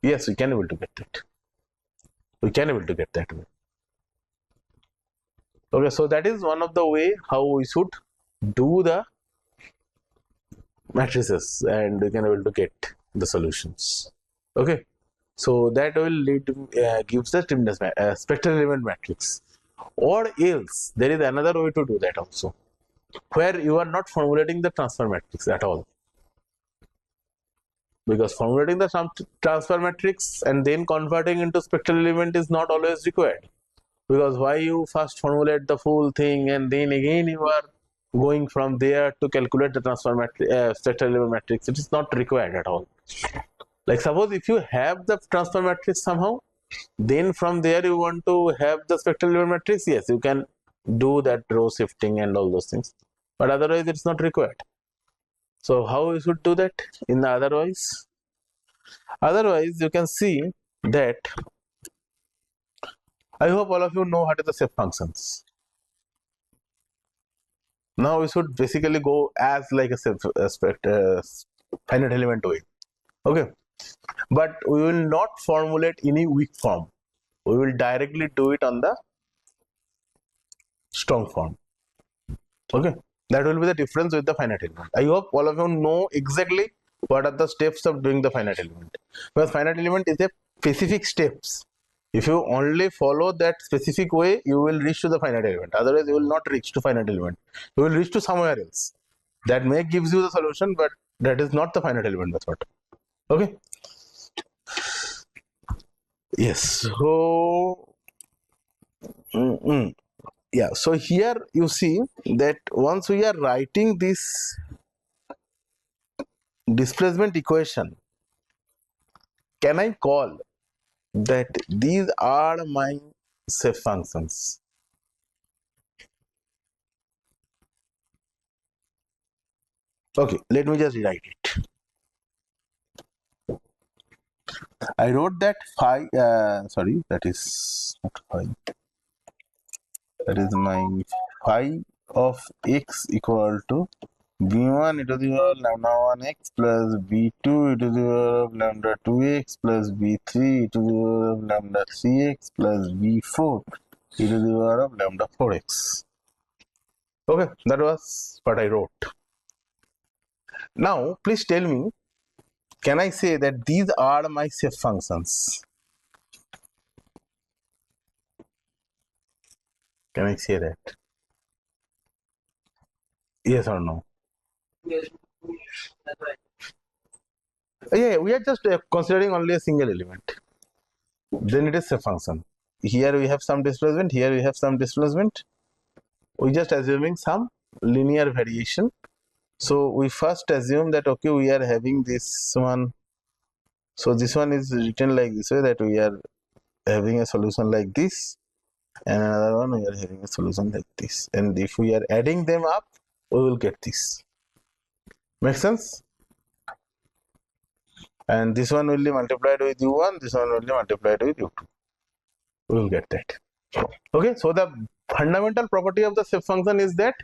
Yes, we can able to get that. We can able to get that way. Okay, so that is one of the way how we should do the matrices, and we can able to get the solutions. Okay, so that will lead gives the spectral element matrix. Or else there is another way to do that also, where you are not formulating the transfer matrix at all, because formulating the transfer matrix and then converting into spectral element is not always required. Because why you first formulate the full thing and then again you are going from there to calculate the transfer matrix, spectral element matrix, it is not required at all. Like suppose if you have the transfer matrix somehow, then from there you want to have the spectral element matrix, yes, you can do that row shifting and all those things, but otherwise it's not required. So how we should do that in the otherwise? Otherwise you can see that, I hope all of you know what is the shape functions. Now we should basically go as like a finite element way. Okay, but we will not formulate any weak form. We will directly do it on the strong form. Okay, that will be the difference with the finite element. I hope all of you know exactly what are the steps of doing the finite element, because finite element is a specific steps. If you only follow that specific way, you will reach to the finite element. Otherwise, you will not reach to finite element. You will reach to somewhere else. That may gives you the solution, but that is not the finite element method. Okay. Yes. So, yeah. So here you see that once we are writing this displacement equation, can I call that these are my shape functions? Okay, let me just rewrite it. I wrote that phi, sorry, that is not phi. That is my phi of x equal to b1 e to the power of lambda 1x plus b2 e to the power of lambda 2x plus b3 e to the power of lambda 3x plus b4 e to the power of lambda 4x. Okay, that was what I wrote. Now, please tell me, can I say that these are my shape functions? Can I say that? Yes or no? Yes, that's right. Yeah, we are just considering only a single element. Then it is a function. Here we have some displacement, here we have some displacement. We just assuming some linear variation. So we first assume that okay, we are having this one. So this one is written like this way, that we are having a solution like this, and another one we are having a solution like this. And if we are adding them up, we will get this. Make sense? And this one will be multiplied with u1, this one will be multiplied with u2. We will get that. Okay, so the fundamental property of the shape function is that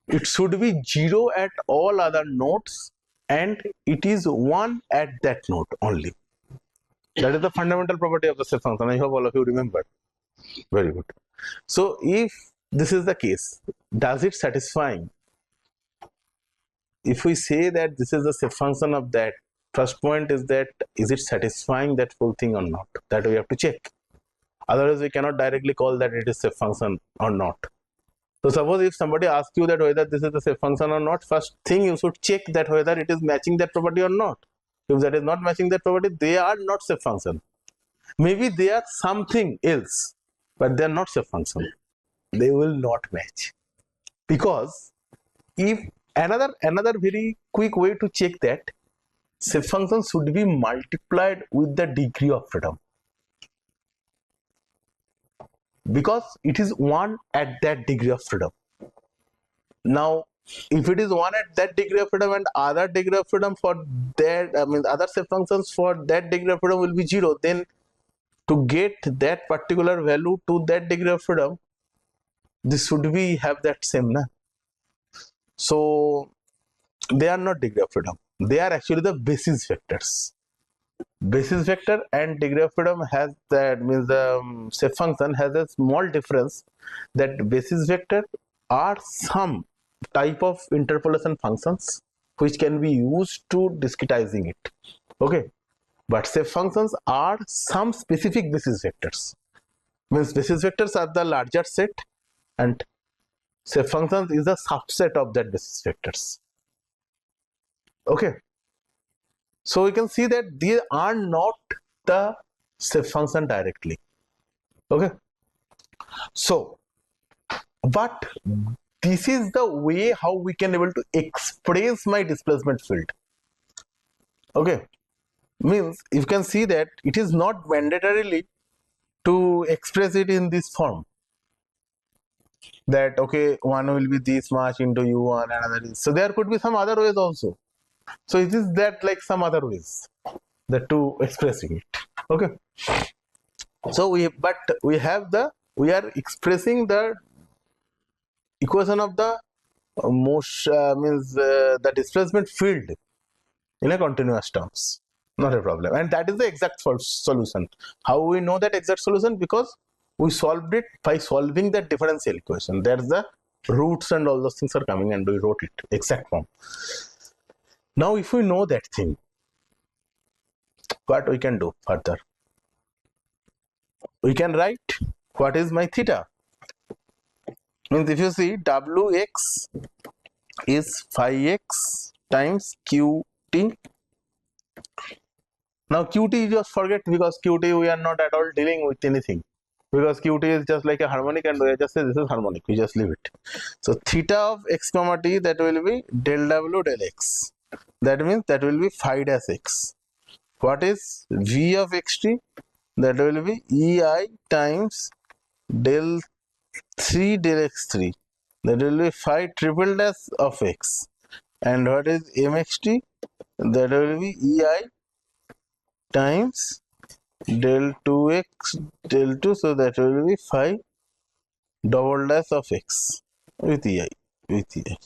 it should be 0 at all other nodes and it is 1 at that node only. That is the fundamental property of the shape function. I hope all of you remember. Very good. So if this is the case, does it satisfying? If we say that this is the shape function of that, first point is that is it satisfying that full thing or not? That we have to check. Otherwise, we cannot directly call that it is shape function or not. So suppose if somebody asks you that whether this is the shape function or not, first thing you should check that whether it is matching that property or not. If that is not matching that property, they are not shape function. Maybe they are something else, but they are not shape function. They will not match, because if another very quick way to check that, shape function should be multiplied with the degree of freedom, because it is 1 at that degree of freedom. Now if it is 1 at that degree of freedom and other degree of freedom for that, I mean other shape functions for that degree of freedom will be 0, then to get that particular value to that degree of freedom, this should be have that same, na? So they are not degree of freedom, they are actually the basis vectors. Basis vector and degree of freedom has, that means the shape function has a small difference, that basis vector are some type of interpolation functions which can be used to discretizing it, okay, but shape functions are some specific basis vectors, means basis vectors are the larger set and shape functions is a subset of that basis vectors, okay. So we can see that these are not the shape function directly, okay. So but this is the way how we can able to express my displacement field, okay. Means you can see that it is not mandatorily to express it in this form, that okay, one will be this much into u1, another is, so there could be some other ways also. So it is that like some other ways that to expressing it, okay. So we have the, we are expressing the equation of the motion, means the displacement field in a continuous terms, not a problem, and that is the exact solution. How we know that exact solution? Because we solved it by solving that differential equation. There's the roots and all those things are coming and we wrote it exact form. Now if we know that thing, what we can do further? We can write what is my theta. Means if you see, wx is phi x times qt. Now qt you just forget, because qt we are not at all dealing with anything, because qt is just like a harmonic and we just say this is harmonic, we just leave it. So theta of x comma t, that will be del w del x, that means that will be phi dash x. What is v of xt? That will be ei times del 3 del x3, that will be phi triple dash of x. And what is mxt? That will be ei times del 2x del 2, so that will be phi double dash of x with ei, with ei.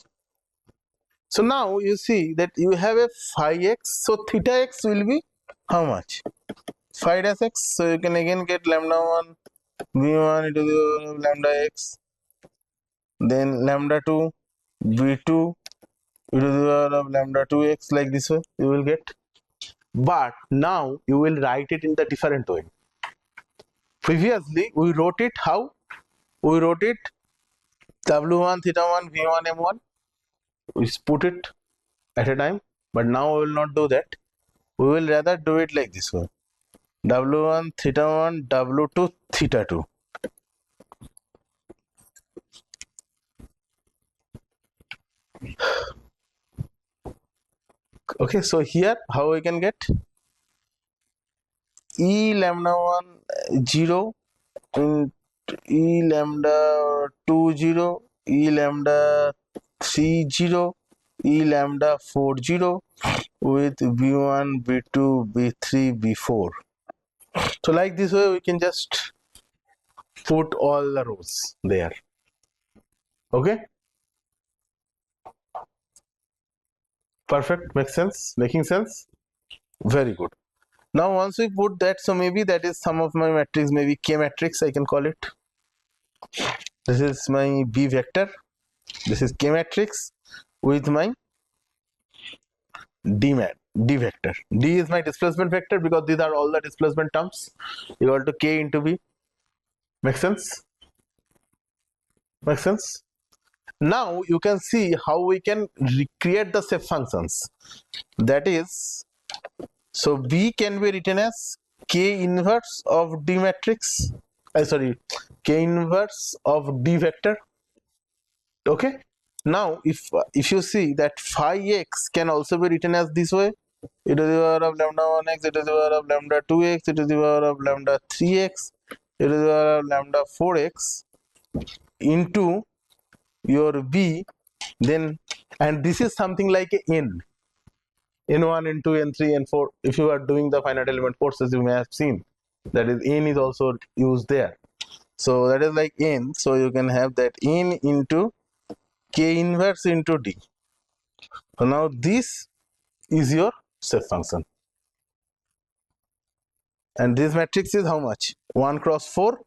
So now you see that you have a phi x, so theta x will be how much? Phi dash x, so you can again get lambda 1 v1 into the lambda x, then lambda 2 v2 e to the power of lambda 2x, like this way you will get. But now you will write it in the different way. Previously we wrote it how? We wrote it w1 theta 1 v1 m1, we put it at a time, but now we will not do that. We will rather do it like this way: w1 theta 1 w2 theta 2. Okay, so here how we can get e lambda 1 0 in e lambda 2 0, e lambda 3 0, e lambda 4 0 with b1 b2 b3 b4. So like this way we can just put all the rows there, okay. Perfect, makes sense, making sense, very good. Now once we put that, so maybe that is some of my matrix, maybe K matrix I can call it. This is my B vector, this is K matrix with my D vector. D is my displacement vector because these are all the displacement terms equal to K into B. Make sense? Make sense? Now you can see how we can recreate the shape functions. That is, so B can be written as K inverse of D matrix. Sorry, K inverse of D vector. Okay, Now if you see that phi x can also be written as this way, e to the power of lambda 1x, e to the power of lambda 2x, e to the power of lambda 3x, e to the power of lambda 4x into your b, then, and this is something like a n1, n2, n3, n4. If you are doing the finite element courses, you may have seen that is n is also used there. So that is like n, so you can have that n into k inverse into d. So now this is your shape function, and this matrix is how much? 1 cross 4,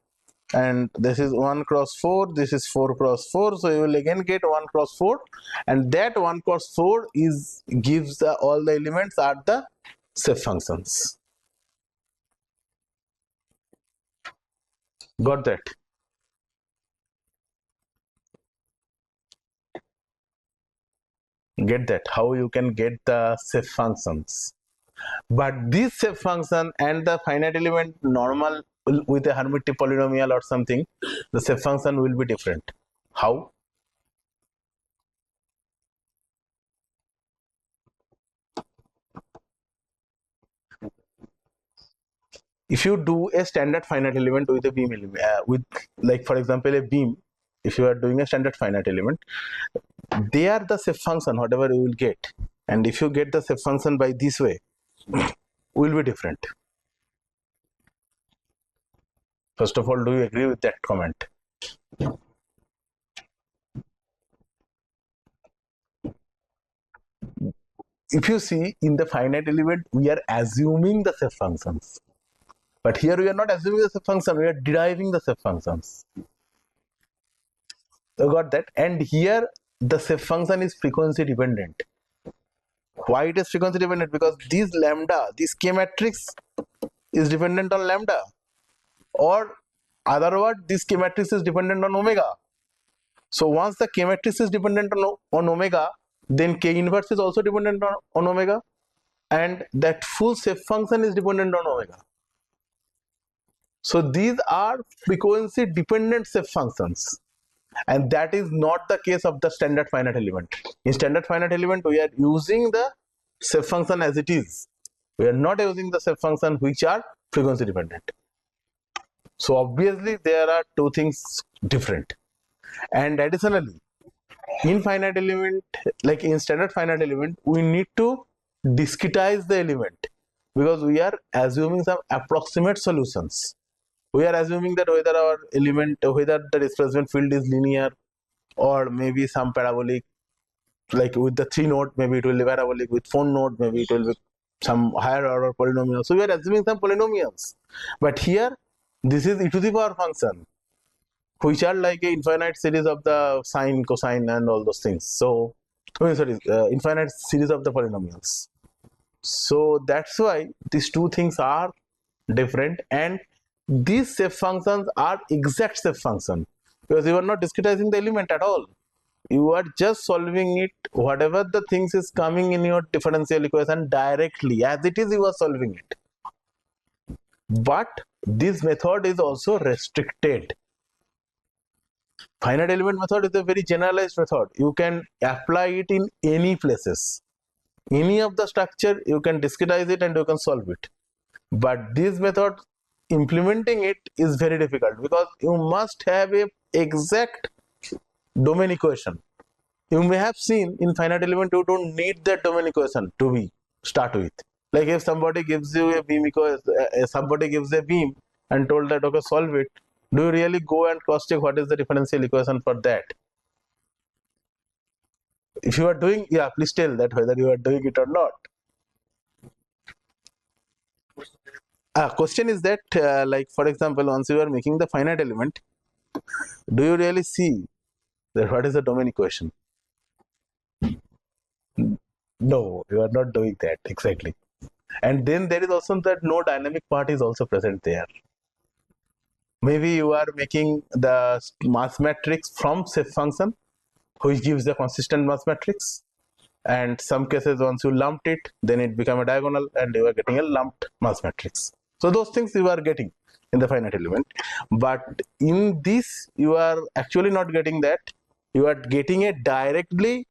and this is 1 cross 4, this is 4 cross 4, so you will again get 1 cross 4, and that 1 cross 4 is gives all the elements are the shape functions. Got that? Get that? How you can get the shape functions? But this shape function and the finite element normal with a Hermitian polynomial or something, the shape function will be different. How? If you do a standard finite element with a beam element, with, like for example, a beam, if you are doing a standard finite element, there the shape function whatever you will get, and if you get the shape function by this way, will be different. First of all, do you agree with that comment? If you see in the finite element, we are assuming the shape functions, but here we are not assuming the shape function, we are deriving the shape functions. You got that? And here the shape function is frequency dependent. Why it is frequency dependent? Because this lambda, this k matrix is dependent on lambda, or other word, this k matrix is dependent on omega. So once the k matrix is dependent on omega, then k inverse is also dependent on omega, and that full shape function is dependent on omega. So these are frequency dependent shape functions, and that is not the case of the standard finite element. In standard finite element, we are using the shape function as it is. We are not using the shape function which are frequency dependent. So obviously there are two things different. And additionally, in finite element, like in standard finite element, we need to discretize the element because we are assuming some approximate solutions. We are assuming that whether our element, whether the displacement field is linear or maybe some parabolic, like with the 3 node, maybe it will be parabolic, with 4 node, maybe it will be some higher order polynomial. So we are assuming some polynomials, but here this is e to the power function, which are like a infinite series of the sine, cosine, and all those things. So, infinite series of the polynomials. So that's why these two things are different, and these shape functions are exact shape function because you are not discretizing the element at all. You are just solving it, whatever the things is coming in your differential equation directly as it is, you are solving it. But this method is also restricted. Finite element method is a very generalized method. You can apply it in any places. Any of the structure, you can discretize it and you can solve it. But this method, implementing it is very difficult because you must have a exact domain equation. You may have seen in finite element, you don't need that domain equation to be start with. Like if somebody gives you a beam equation, somebody gives a beam and told that okay, solve it. Do you really go and cross check what is the differential equation for that? If you are doing, yeah, please tell that whether you are doing it or not. Question is that, like for example, once you are making the finite element, do you really see that what is the domain equation? No, you are not doing that exactly. And then there is also that no dynamic part is also present there. Maybe you are making the mass matrix from shape function, which gives the consistent mass matrix. And some cases, once you lumped it, then it become a diagonal and you are getting a lumped mass matrix. So those things you are getting in the finite element. But in this, you are actually not getting that. you are getting a directly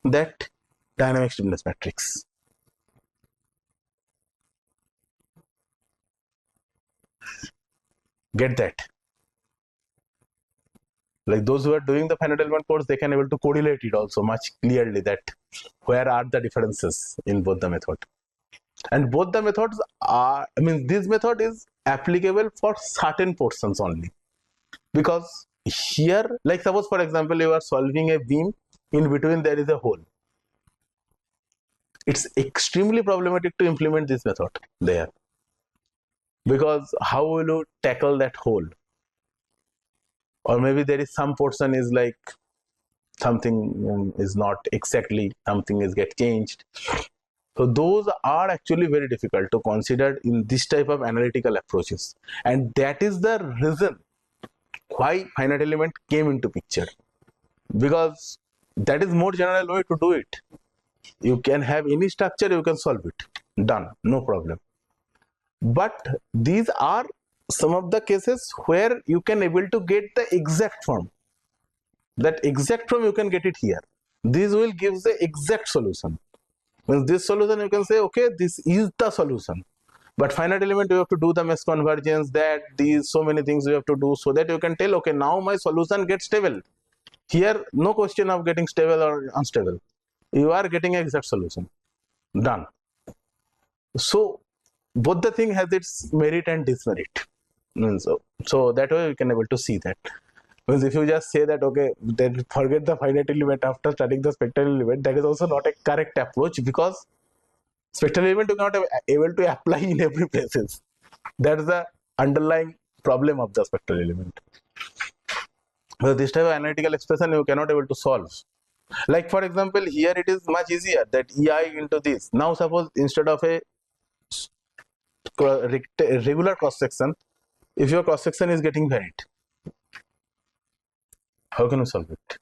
that dynamic stiffness matrix. Get that? Like those who are doing the finite element course, they can able to correlate it also much clearly that where are the differences in both the method. And both the methods are, I mean, this method is applicable for certain portions only. Because here, like suppose for example, you are solving a beam, in between there is a hole. It's extremely problematic to implement this method there. Because how will you tackle that hole? Or maybe there is some portion is like something is not exactly, something is get changed. So those are actually very difficult to consider in this type of analytical approaches. And that is the reason why finite element came into picture. Because that is more general way to do it. You can have any structure, you can solve it. Done, no problem. But these are some of the cases where you can able to get the exact form. That exact form you can get it here. This will give the exact solution. With this solution you can say, okay, this is the solution. But finite element you have to do the mesh convergence, that these so many things you have to do, so that you can tell, okay, now my solution gets stable. Here no question of getting stable or unstable. You are getting an exact solution. Done. So both the thing has its merit and dismerit. So that way we can able to see that. Because if you just say that, okay, then forget the finite element after studying the spectral element, that is also not a correct approach, because spectral element you cannot able to apply in every places. That is the underlying problem of the spectral element. So this type of analytical expression you cannot able to solve. Like for example, here it is much easier that EI into this. Now suppose instead of a regular cross section, if your cross section is getting varied, how can you solve it?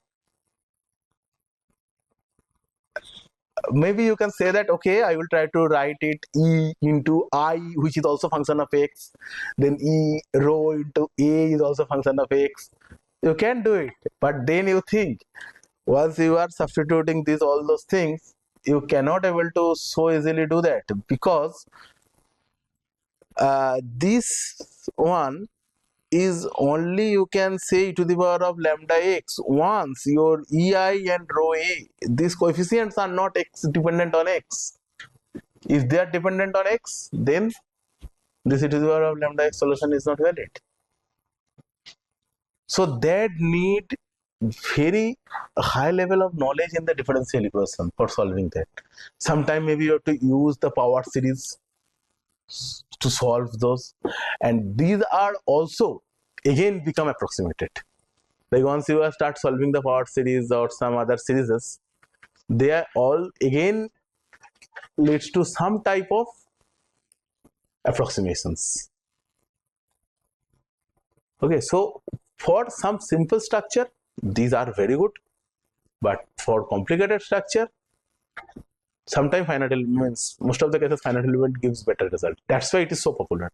Maybe you can say that, okay, I will try to write it E into I, which is also function of X, then E rho into A is also function of X. You can do it, but then you think once you are substituting these all those things, you cannot able to so easily do that, because this one is only, you can say, e to the power of lambda x once your EI and rho A, these coefficients are not x dependent on x. If they are dependent on x, then this e to the power of lambda x solution is not valid. So that need very high level of knowledge in the differential equation for solving that. Sometime maybe you have to use the power series to solve those, and these are also again become approximated. Like once you start solving the power series or some other series, they are all again leads to some type of approximations. Okay, so for some simple structure these are very good, but for complicated structure sometimes finite elements, most of the cases finite element gives better result. That's why it is so popular.